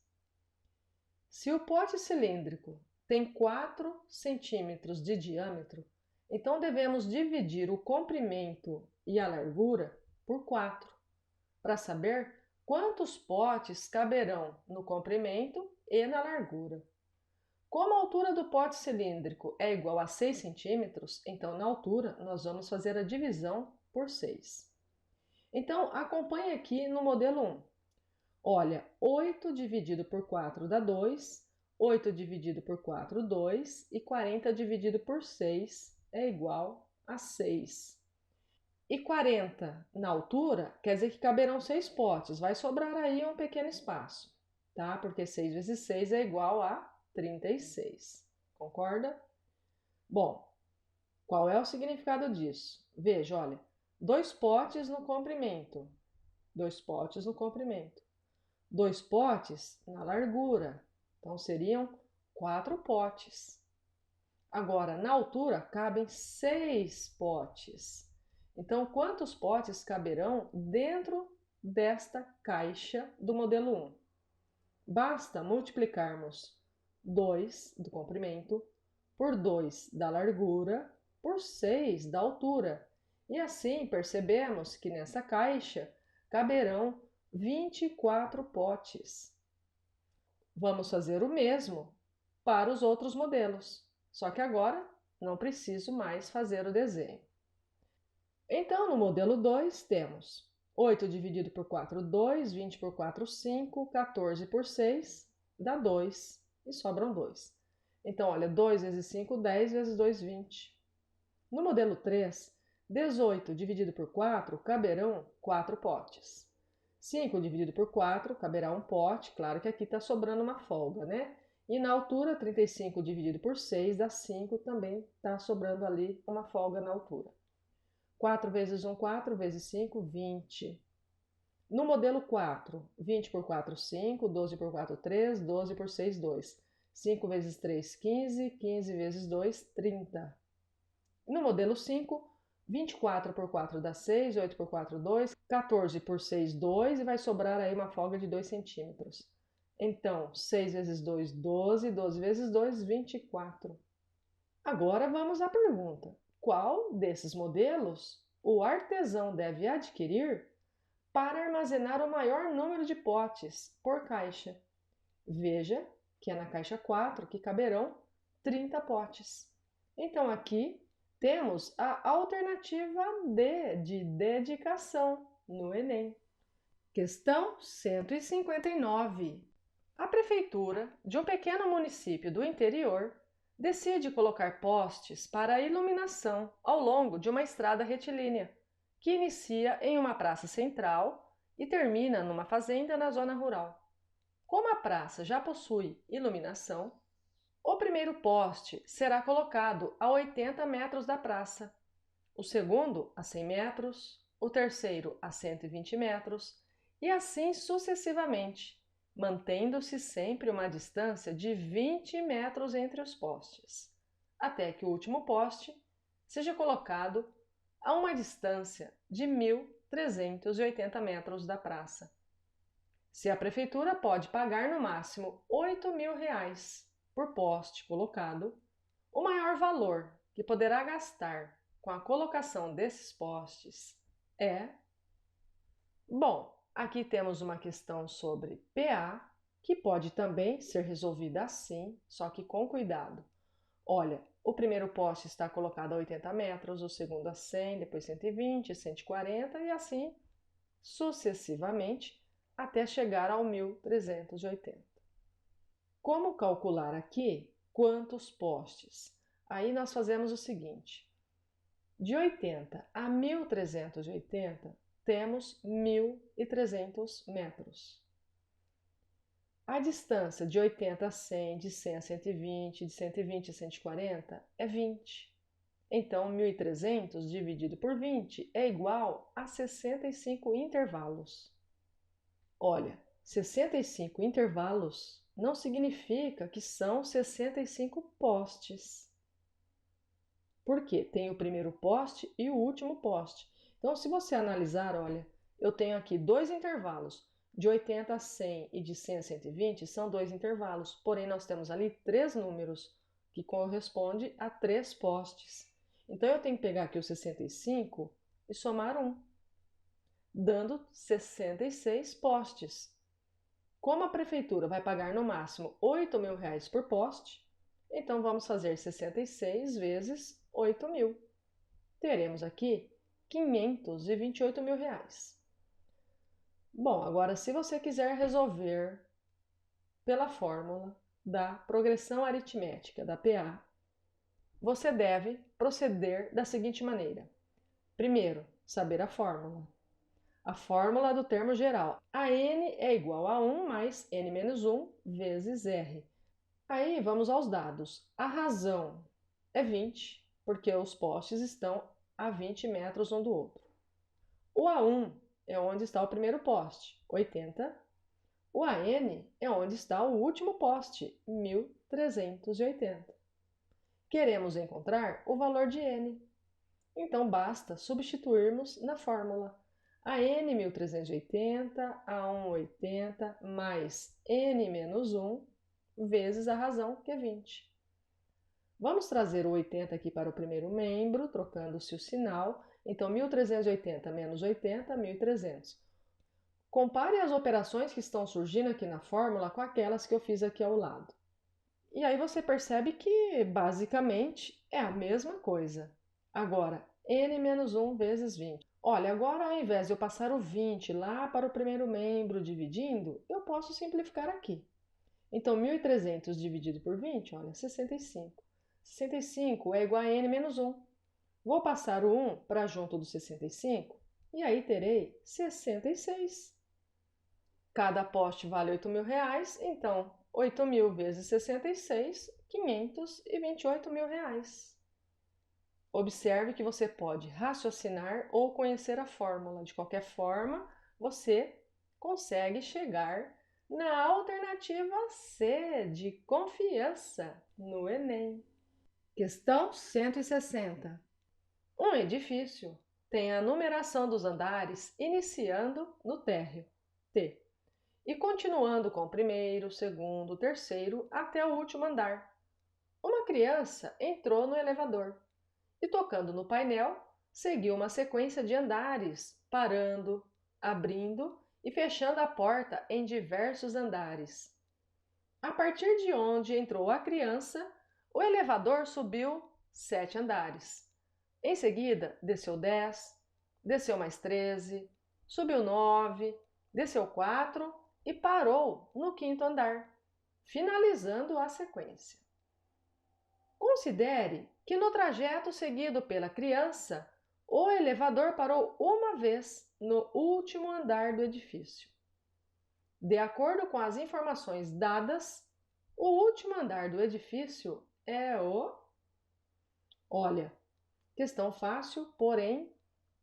Se o pote cilíndrico tem 4 centímetros de diâmetro, então devemos dividir o comprimento e a largura por 4, para saber quantos potes caberão no comprimento e na largura. Como a altura do pote cilíndrico é igual a 6 centímetros, então na altura nós vamos fazer a divisão por 6. Então acompanhe aqui no modelo 1. Olha, 8 dividido por 4 dá 2, 8 dividido por 4, 2, e 40 dividido por 6 é igual a 6. E 40 na altura quer dizer que caberão 6 potes, vai sobrar aí um pequeno espaço, tá? Porque 6 vezes 6 é igual a 36, concorda? Bom, qual é o significado disso? Veja, olha, 2 potes no comprimento, 2 potes no comprimento, 2 potes na largura, então seriam 4 potes. Agora, na altura, cabem 6 potes. Então, quantos potes caberão dentro desta caixa do modelo 1? Basta multiplicarmos 2 do comprimento por 2 da largura por 6 da altura. E assim percebemos que nessa caixa caberão 24 potes. Vamos fazer o mesmo para os outros modelos, só que agora não preciso mais fazer o desenho. Então, no modelo 2, temos 8 dividido por 4, 2, 20 por 4, 5, 14 por 6, dá 2, e sobram 2. Então, olha, 2 vezes 5, 10 vezes 2, 20. No modelo 3, 18 dividido por 4, caberão 4 potes. 5 dividido por 4, caberá um pote, claro que aqui está sobrando uma folga, né? E na altura, 35 dividido por 6 dá 5, também está sobrando ali uma folga na altura. 4 vezes 1, 4, vezes 5, 20. No modelo 4, 20 por 4, 5, 12 por 4, 3, 12 por 6, 2. 5 vezes 3, 15, 15 vezes 2, 30. No modelo 5, 24 por 4 dá 6, 8 por 4, 2, 14 por 6, 2, e vai sobrar aí uma folga de 2 centímetros. Então, 6 vezes 2, 12, 12 vezes 2, 24. Agora vamos à pergunta: qual desses modelos o artesão deve adquirir para armazenar o maior número de potes por caixa? Veja que é na caixa 4 que caberão 30 potes. Então aqui temos a alternativa D de dedicação no Enem. Questão 159. A prefeitura de um pequeno município do interior decide colocar postes para a iluminação ao longo de uma estrada retilínea, que inicia em uma praça central e termina numa fazenda na zona rural. Como a praça já possui iluminação, o primeiro poste será colocado a 80 metros da praça, o segundo a 100 metros, o terceiro a 120 metros e assim sucessivamente, mantendo-se sempre uma distância de 20 metros entre os postes, até que o último poste seja colocado a uma distância de 1.380 metros da praça. Se a prefeitura pode pagar no máximo R$ 8.000 por poste colocado, o maior valor que poderá gastar com a colocação desses postes é... Bom, aqui temos uma questão sobre PA, que pode também ser resolvida assim, só que com cuidado. Olha, o primeiro poste está colocado a 80 metros, o segundo a 100, depois 120, 140 e assim sucessivamente, até chegar ao 1380. Como calcular aqui quantos postes? Aí nós fazemos o seguinte: de 80 a 1380 temos 1.300 metros. A distância de 80 a 100, de 100 a 120, de 120 a 140 é 20. Então, 1.300 dividido por 20 é igual a 65 intervalos. Olha, 65 intervalos não significa que são 65 postes. Porque tem o primeiro poste e o último poste. Então, se você analisar, olha, eu tenho aqui dois intervalos. De 80 a 100 e de 100 a 120 são dois intervalos. Porém, nós temos ali três números, que correspondem a três postes. Então, eu tenho que pegar aqui o 65 e somar 1, dando 66 postes. Como a prefeitura vai pagar no máximo R$ 8.000 por poste, então vamos fazer 66 vezes 8.000. Teremos aqui R$ 528.000. Bom, agora se você quiser resolver pela fórmula da progressão aritmética, da PA, você deve proceder da seguinte maneira. Primeiro, saber a fórmula. A fórmula do termo geral. A n é igual a 1 mais n menos 1 vezes r. Aí vamos aos dados. A razão é 20, porque os postes estão a 20 metros um do outro. O A1 é onde está o primeiro poste, 80. O AN é onde está o último poste, 1.380. Queremos encontrar o valor de n. Então basta substituirmos na fórmula. AN 1.380, A1 80, mais n menos 1, vezes a razão, que é 20. Vamos trazer o 80 aqui para o primeiro membro, trocando-se o sinal. Então, 1.380 menos 80, 1.300. Compare as operações que estão surgindo aqui na fórmula com aquelas que eu fiz aqui ao lado. E aí você percebe que, basicamente, é a mesma coisa. Agora, n menos 1 vezes 20. Olha, agora ao invés de eu passar o 20 lá para o primeiro membro dividindo, eu posso simplificar aqui. Então, 1.300 dividido por 20, olha, 65. 65 é igual a n menos 1. Vou passar o 1 para junto do 65 e aí terei 66. Cada poste vale R$ 8.000, então 8.000 vezes 66, R$ 528.000. Observe que você pode raciocinar ou conhecer a fórmula. De qualquer forma, você consegue chegar na alternativa C, de confiança, no Enem. Questão 160. Um edifício tem a numeração dos andares iniciando no térreo, T, e continuando com o primeiro, segundo, terceiro até o último andar. Uma criança entrou no elevador e, tocando no painel, seguiu uma sequência de andares, parando, abrindo e fechando a porta em diversos andares. A partir de onde entrou a criança, o elevador subiu 7 andares. Em seguida, desceu 10, desceu mais 13, subiu 9, desceu 4 e parou no quinto andar, finalizando a sequência. Considere que no trajeto seguido pela criança, o elevador parou uma vez no último andar do edifício. De acordo com as informações dadas, o último andar do edifício é o... Olha, questão fácil, porém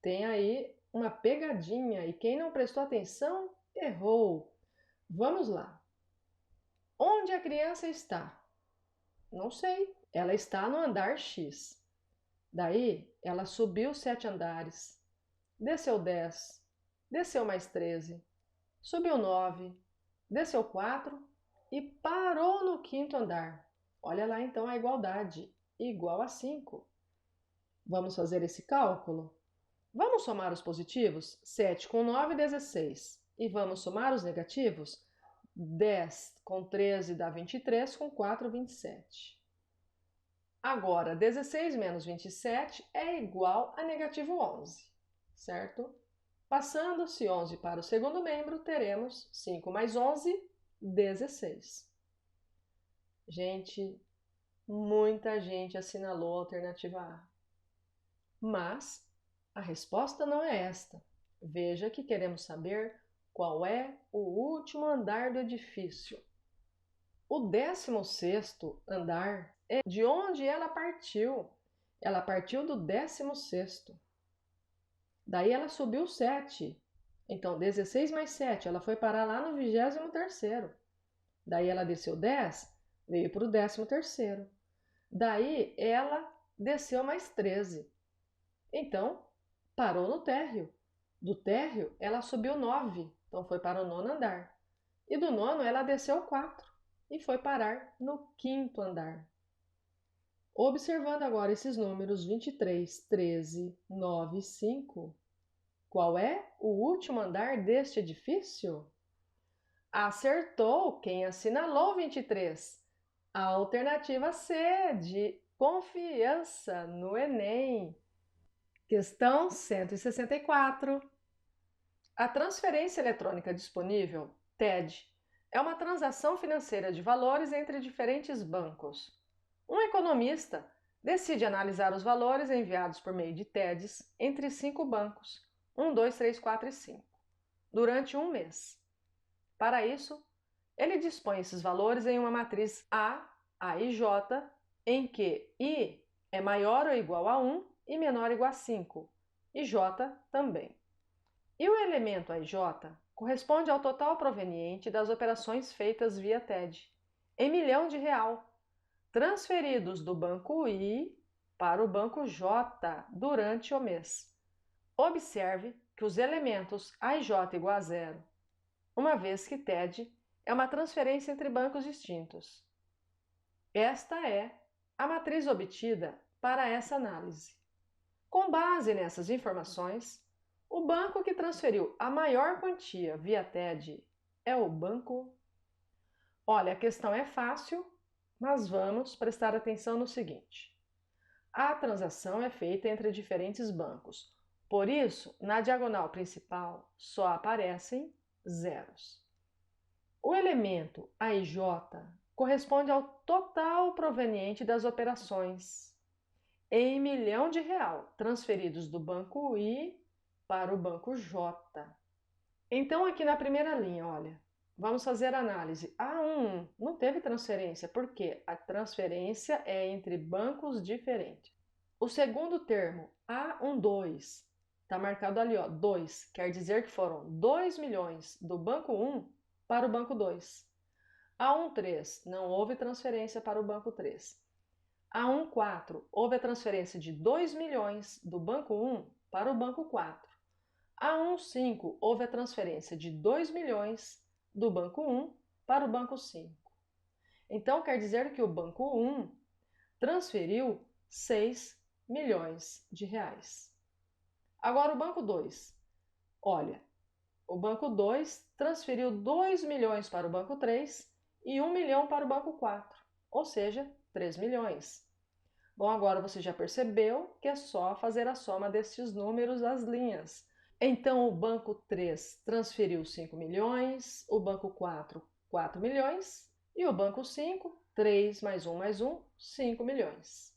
tem aí uma pegadinha e quem não prestou atenção errou. Vamos lá. Onde a criança está? Não sei. Ela está no andar X. Daí, ela subiu 7 andares, desceu 10, desceu mais 13, subiu 9, desceu 4 e parou no quinto andar. Olha lá então a igualdade, igual a 5. Vamos fazer esse cálculo? Vamos somar os positivos? 7 com 9, 16. E vamos somar os negativos? 10 com 13 dá 23, com 4, 27. Agora, 16 menos 27 é igual a negativo 11, certo? Passando-se 11 para o segundo membro, teremos 5 mais 11, 16. Gente, muita gente assinalou a alternativa A. Mas a resposta não é esta. Veja que queremos saber qual é o último andar do edifício. O 16º andar é de onde ela partiu. Ela partiu do 16º. Daí ela subiu 7. Então, 16 mais 7, ela foi parar lá no 23º. Daí ela desceu 10, veio para o 13º. Daí ela desceu mais 13. Então, parou no térreo. Do térreo, ela subiu 9, então foi para o 9º andar. E do 9º, ela desceu 4 e foi parar no 5º andar. Observando agora esses números 23, 13, 9 e 5, qual é o último andar deste edifício? Acertou quem assinalou 23. A alternativa C, de confiança no Enem. Questão 164. A transferência eletrônica disponível, TED, é uma transação financeira de valores entre diferentes bancos. Um economista decide analisar os valores enviados por meio de TEDs entre 5 bancos, 1, 2, 3, 4 e 5, durante um mês. Para isso, ele dispõe esses valores em uma matriz A e J, em que I é maior ou igual a 1 e menor ou igual a 5, e J também. E o elemento AJ corresponde ao total proveniente das operações feitas via TED, em milhão de real, transferidos do banco I para o banco J durante o mês. Observe que os elementos A e J igual a 0, uma vez que TED é uma transferência entre bancos distintos. Esta é a matriz obtida para essa análise. Com base nessas informações, o banco que transferiu a maior quantia via TED é o banco. Olha, a questão é fácil, mas vamos prestar atenção no seguinte. A transação é feita entre diferentes bancos. Por isso, na diagonal principal só aparecem zeros. O elemento AIJ corresponde ao total proveniente das operações em milhão de real transferidos do banco I para o banco J. Então, aqui na primeira linha, olha, vamos fazer a análise. A1 não teve transferência, porque a transferência é entre bancos diferentes. O segundo termo, A12, está marcado ali, ó, 2, quer dizer que foram 2 milhões do banco 1 para o banco 2. A13, não houve transferência para o banco 3. A14, houve a transferência de 2 milhões do banco 1 para o banco 4. A15, houve a transferência de 2 milhões do banco 1 para o banco 5. Então, quer dizer que o banco 1 transferiu 6 milhões de reais. Agora, o banco 2. Olha, o banco 2 transferiu 2 milhões para o banco 3 e 1 milhão para o banco 4, ou seja, 3 milhões. Bom, agora você já percebeu que é só fazer a soma destes números às linhas. Então, o banco 3 transferiu 5 milhões, o banco 4, 4 milhões, e o banco 5, 3 mais 1, 5 milhões.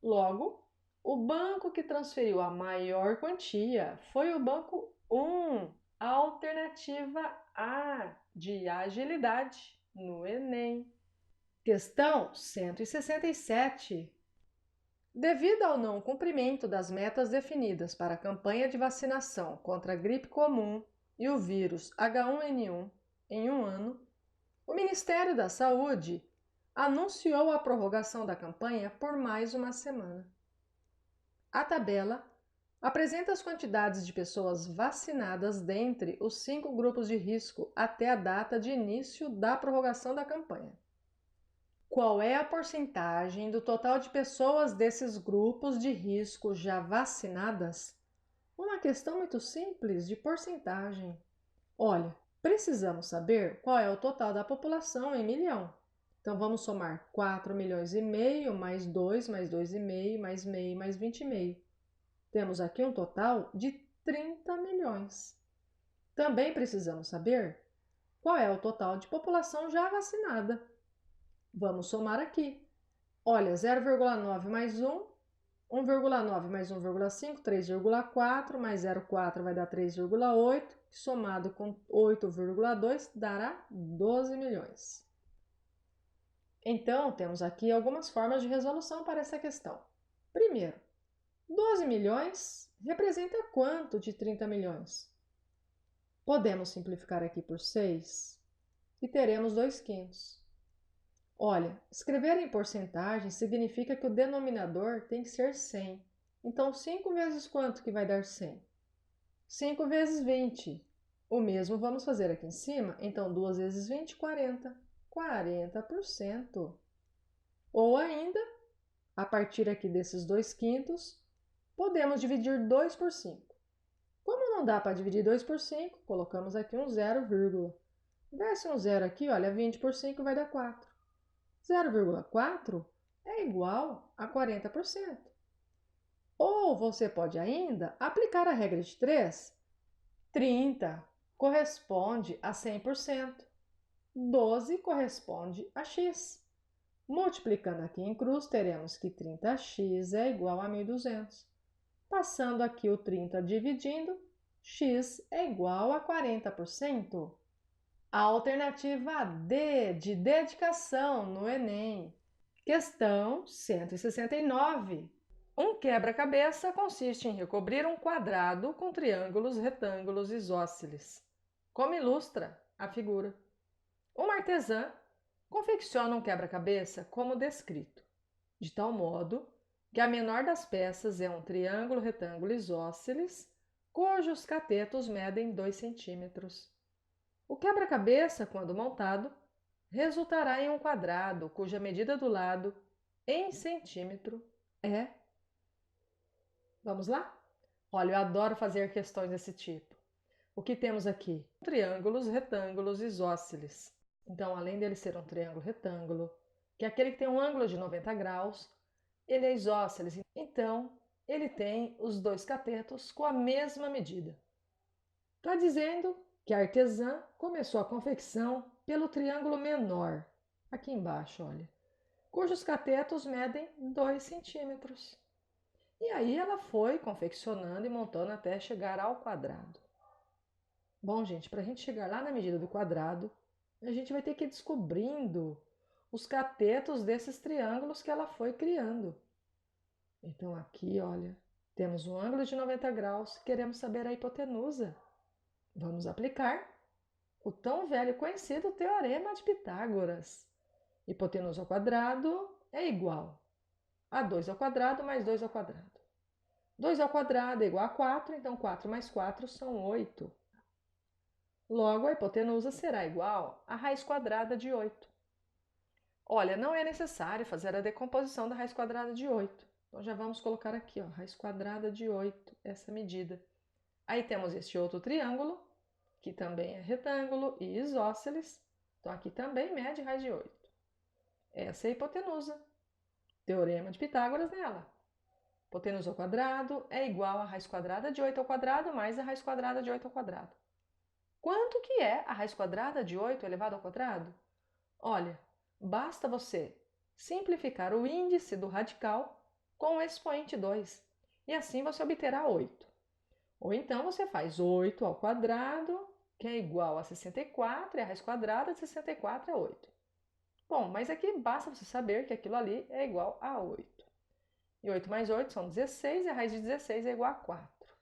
Logo, o banco que transferiu a maior quantia foi o banco 1, a alternativa A, de agilidade, no Enem. Questão 167. Devido ao não cumprimento das metas definidas para a campanha de vacinação contra a gripe comum e o vírus H1N1 em um ano, o Ministério da Saúde anunciou a prorrogação da campanha por mais uma semana. A tabela apresenta as quantidades de pessoas vacinadas dentre os 5 grupos de risco até a data de início da prorrogação da campanha. Qual é a porcentagem do total de pessoas desses grupos de risco já vacinadas? Uma questão muito simples de porcentagem. Olha, precisamos saber qual é o total da população em milhão. Então, vamos somar 4 milhões e meio, mais 2,5, mais meio, mais 20,5. Temos aqui um total de 30 milhões. Também precisamos saber qual é o total de população já vacinada. Vamos somar aqui. Olha, 0,9 mais 1, 1,9 mais 1,5, 3,4, mais 0,4 vai dar 3,8, somado com 8,2 dará 12 milhões. Então, temos aqui algumas formas de resolução para essa questão. Primeiro, 12 milhões representa quanto de 30 milhões? Podemos simplificar aqui por 6 e teremos 2/5. Olha, escrever em porcentagem significa que o denominador tem que ser 100. Então, 5 vezes quanto que vai dar 100? 5 vezes 20. O mesmo vamos fazer aqui em cima. Então, 2 vezes 20, 40. 40%. Ou ainda, a partir aqui desses 2/5, podemos dividir 2 por 5. Como não dá para dividir 2 por 5, colocamos aqui um 0, vírgula. Desce um 0 aqui, olha, 20 por 5 vai dar 4. 0,4 é igual a 40%. Ou você pode ainda aplicar a regra de 3. 30 corresponde a 100%. 12 corresponde a x. Multiplicando aqui em cruz, teremos que 30x é igual a 1.200. Passando aqui o 30 dividindo, x é igual a 40%. A alternativa D, de dedicação no Enem. Questão 169. Um quebra-cabeça consiste em recobrir um quadrado com triângulos, retângulos e isósceles, como ilustra a figura. Uma artesã confecciona um quebra-cabeça como descrito, de tal modo que a menor das peças é um triângulo, retângulo isósceles, cujos catetos medem 2 centímetros. O quebra-cabeça, quando montado, resultará em um quadrado cuja medida do lado em centímetro é... Vamos lá? Olha, eu adoro fazer questões desse tipo. O que temos aqui? Triângulos, retângulos isósceles. Então, além dele ser um triângulo retângulo, que é aquele que tem um ângulo de 90 graus, ele é isósceles. Então, ele tem os 2 catetos com a mesma medida. Está dizendo que a artesã começou a confecção pelo triângulo menor, aqui embaixo, olha, cujos catetos medem 2 centímetros. E aí ela foi confeccionando e montando até chegar ao quadrado. Bom, gente, para a gente chegar lá na medida do quadrado, a gente vai ter que ir descobrindo os catetos desses triângulos que ela foi criando. Então aqui, olha, temos um ângulo de 90 graus, queremos saber a hipotenusa. Vamos aplicar o tão velho e conhecido Teorema de Pitágoras. Hipotenusa ao quadrado é igual a 2 ao quadrado mais 2 ao quadrado. 2 ao quadrado é igual a 4, então 4 mais 4 são 8. Logo, a hipotenusa será igual à raiz quadrada de 8. Olha, não é necessário fazer a decomposição da raiz quadrada de 8. Então, já vamos colocar aqui, ó, raiz quadrada de 8, essa medida. Aí temos este outro triângulo, que também é retângulo e isósceles. Então, aqui também mede raiz de 8. Essa é a hipotenusa. Teorema de Pitágoras nela. Hipotenusa ao quadrado é igual a raiz quadrada de 8 ao quadrado mais a raiz quadrada de 8 ao quadrado. Quanto que é a raiz quadrada de 8 elevado ao quadrado? Olha, basta você simplificar o índice do radical com o expoente 2, e assim você obterá 8. Ou então você faz 8 ao quadrado, que é igual a 64, e a raiz quadrada de 64 é 8. Bom, mas aqui basta você saber que aquilo ali é igual a 8. E 8 mais 8 são 16, e a raiz de 16 é igual a 4.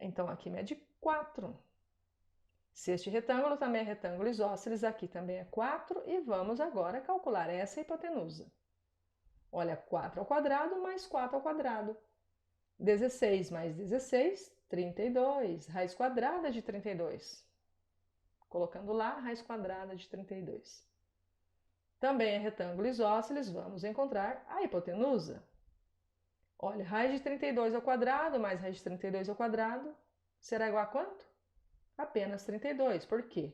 Então, aqui mede 4. Se este retângulo também é retângulo isósceles, aqui também é 4, e vamos agora calcular essa hipotenusa. Olha, 4 ao quadrado mais 4 ao quadrado. 16 mais 16, 32. Raiz quadrada de 32. Colocando lá, raiz quadrada de 32. Também é retângulo isósceles, vamos encontrar a hipotenusa. Olha, raiz de 32 ao quadrado mais raiz de 32 ao quadrado será igual a quanto? Apenas 32. Por quê?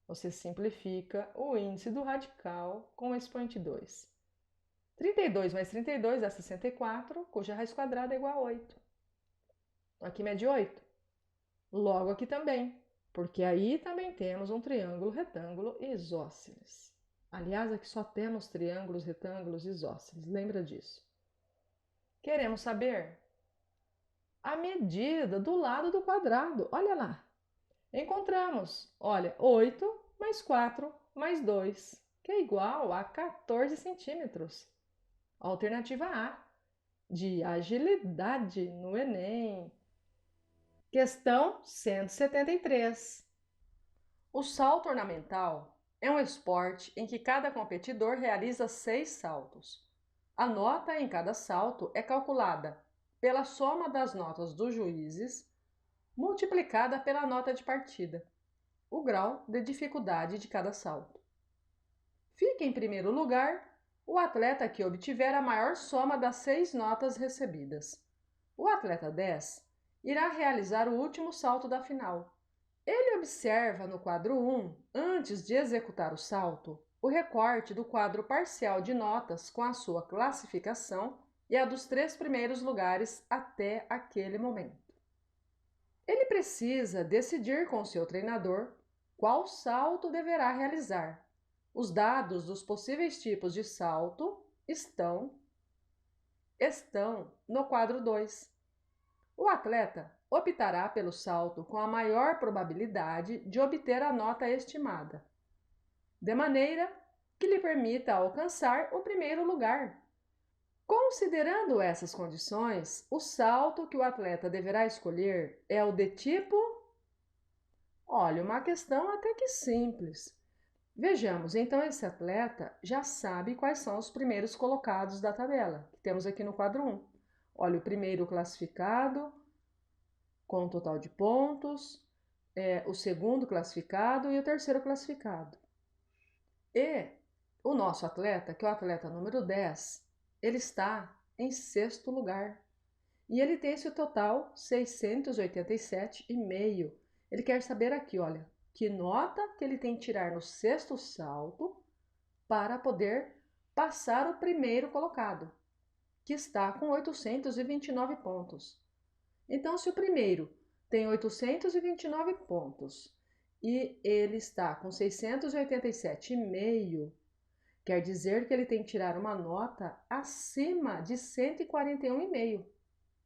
Você simplifica o índice do radical com o expoente 2. 32 mais 32 dá 64, cuja raiz quadrada é igual a 8. Aqui mede 8. Logo aqui também, porque aí também temos um triângulo, retângulo e isósceles. Aliás, aqui só temos triângulos, retângulos e isósceles, lembra disso. Queremos saber a medida do lado do quadrado. Olha lá. Encontramos, olha, 8 mais 4 mais 2, que é igual a 14 centímetros. Alternativa A, de agilidade no Enem. Questão 173. O salto ornamental é um esporte em que cada competidor realiza 6 saltos. A nota em cada salto é calculada pela soma das notas dos juízes multiplicada pela nota de partida, o grau de dificuldade de cada salto. Fica em primeiro lugar o atleta que obtiver a maior soma das 6 notas recebidas. O atleta 10 irá realizar o último salto da final. Ele observa no quadro 1, antes de executar o salto, o recorte do quadro parcial de notas com a sua classificação e a dos 3 primeiros lugares até aquele momento. Ele precisa decidir com seu treinador qual salto deverá realizar. Os dados dos possíveis tipos de salto estão no quadro 2. O atleta optará pelo salto com a maior probabilidade de obter a nota estimada, de maneira que lhe permita alcançar o primeiro lugar. Considerando essas condições, o salto que o atleta deverá escolher é o de tipo... Olha, uma questão até que simples. Vejamos, então esse atleta já sabe quais são os primeiros colocados da tabela, que temos aqui no quadro 1. Olha, o primeiro classificado, com o total de pontos, o segundo classificado e o terceiro classificado. E o nosso atleta, que é o atleta número 10, ele está em 6º lugar. E ele tem esse total 687,5. Ele quer saber aqui, olha, que nota que ele tem que tirar no 6º salto para poder passar o primeiro colocado, que está com 829 pontos. Então, se o primeiro tem 829 pontos e ele está com 687,5, quer dizer que ele tem que tirar uma nota acima de 141,5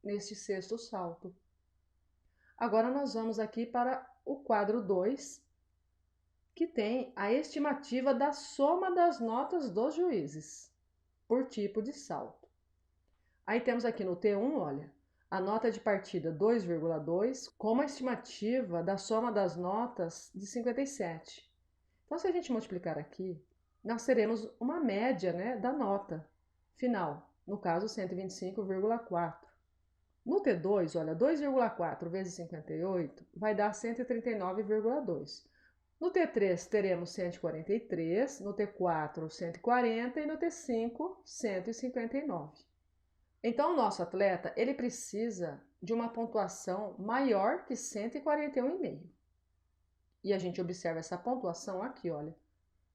neste 6º salto. Agora nós vamos aqui para o quadro 2, que tem a estimativa da soma das notas dos juízes, por tipo de salto. Aí temos aqui no T1, olha, a nota de partida 2,2, com uma estimativa da soma das notas de 57. Então, se a gente multiplicar aqui, nós teremos uma média, né, da nota final, no caso 125,4. No T2, olha, 2,4 vezes 58 vai dar 139,2. No T3 teremos 143, no T4 140 e no T5 159. Então o nosso atleta, ele precisa de uma pontuação maior que 141,5. E a gente observa essa pontuação aqui, olha,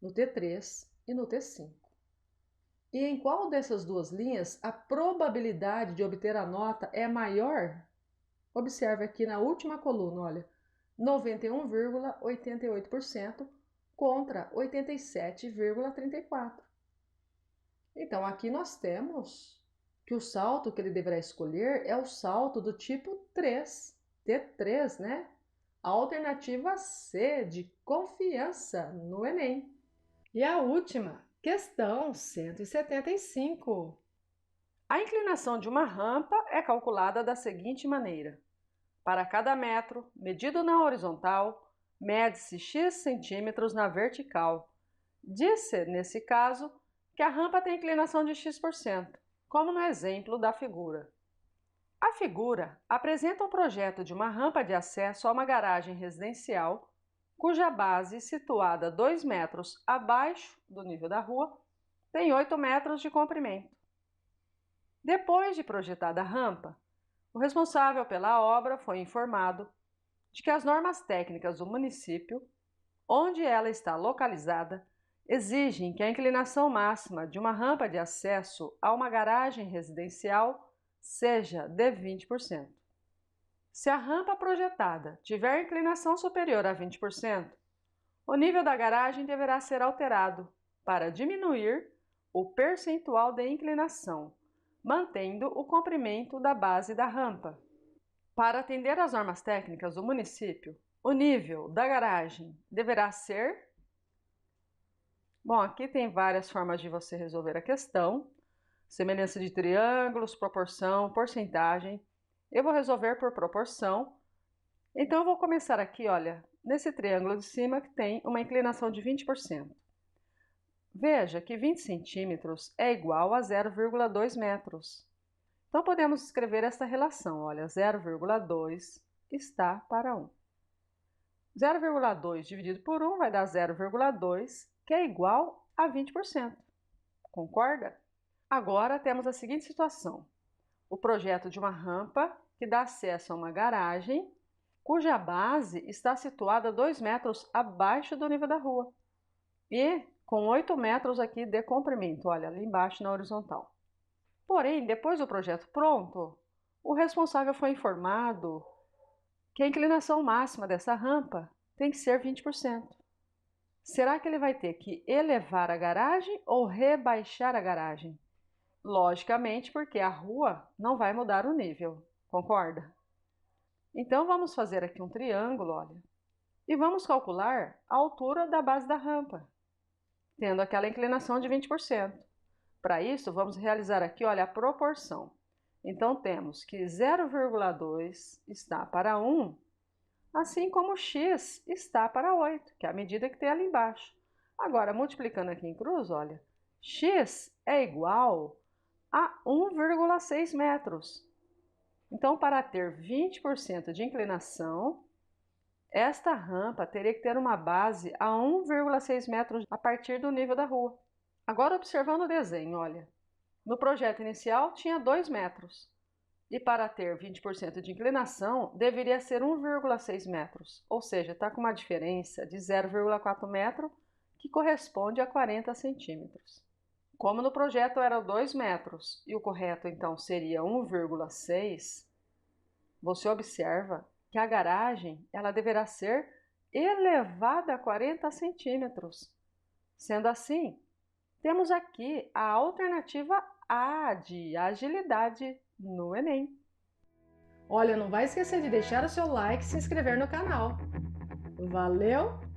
no T3 e no T5. E em qual dessas duas linhas a probabilidade de obter a nota é maior? Observe aqui na última coluna, olha, 91,88% contra 87,34%. Então, aqui nós temos que o salto que ele deverá escolher é o salto do tipo 3, T3, né? A alternativa C, de confiança no Enem. E a última, questão 175. A inclinação de uma rampa é calculada da seguinte maneira. Para cada metro medido na horizontal, mede-se x centímetros na vertical. Diz-se, nesse caso, que a rampa tem inclinação de x%, como no exemplo da figura. A figura apresenta um projeto de uma rampa de acesso a uma garagem residencial, cuja base, situada 2 metros abaixo do nível da rua, tem 8 metros de comprimento. Depois de projetada a rampa, o responsável pela obra foi informado de que as normas técnicas do município, onde ela está localizada, exigem que a inclinação máxima de uma rampa de acesso a uma garagem residencial seja de 20%. Se a rampa projetada tiver inclinação superior a 20%, o nível da garagem deverá ser alterado para diminuir o percentual de inclinação, mantendo o comprimento da base da rampa. Para atender às normas técnicas do município, o nível da garagem deverá ser... Bom, aqui tem várias formas de você resolver a questão. Semelhança de triângulos, proporção, porcentagem. Eu vou resolver por proporção. Então, eu vou começar aqui, olha, nesse triângulo de cima que tem uma inclinação de 20%. Veja que 20 centímetros é igual a 0,2 metros. Então, podemos escrever esta relação, olha, 0,2 está para 1. 0,2 dividido por 1 vai dar 0,2, que é igual a 20%. Concorda? Agora temos a seguinte situação. O projeto de uma rampa que dá acesso a uma garagem, cuja base está situada 2 metros abaixo do nível da rua e com 8 metros aqui de comprimento, olha, ali embaixo na horizontal. Porém, depois do projeto pronto, o responsável foi informado que a inclinação máxima dessa rampa tem que ser 20%. Será que ele vai ter que elevar a garagem ou rebaixar a garagem? Logicamente, porque a rua não vai mudar o nível, concorda? Então, vamos fazer aqui um triângulo, olha, e vamos calcular a altura da base da rampa, tendo aquela inclinação de 20%. Para isso, vamos realizar aqui, olha, a proporção. Então, temos que 0,2 está para 1, assim como x está para 8, que é a medida que tem ali embaixo. Agora, multiplicando aqui em cruz, olha, x é igual a 1,6 metros. Então, para ter 20% de inclinação, esta rampa teria que ter uma base a 1,6 metros a partir do nível da rua. Agora, observando o desenho, olha, no projeto inicial tinha 2 metros. E para ter 20% de inclinação, deveria ser 1,6 metros, ou seja, está com uma diferença de 0,4 metro, que corresponde a 40 centímetros. Como no projeto era 2 metros e o correto então seria 1,6, você observa que a garagem ela deverá ser elevada a 40 centímetros. Sendo assim, temos aqui a alternativa A de agilidade no Enem. Olha, não vai esquecer de deixar o seu like e se inscrever no canal. Valeu!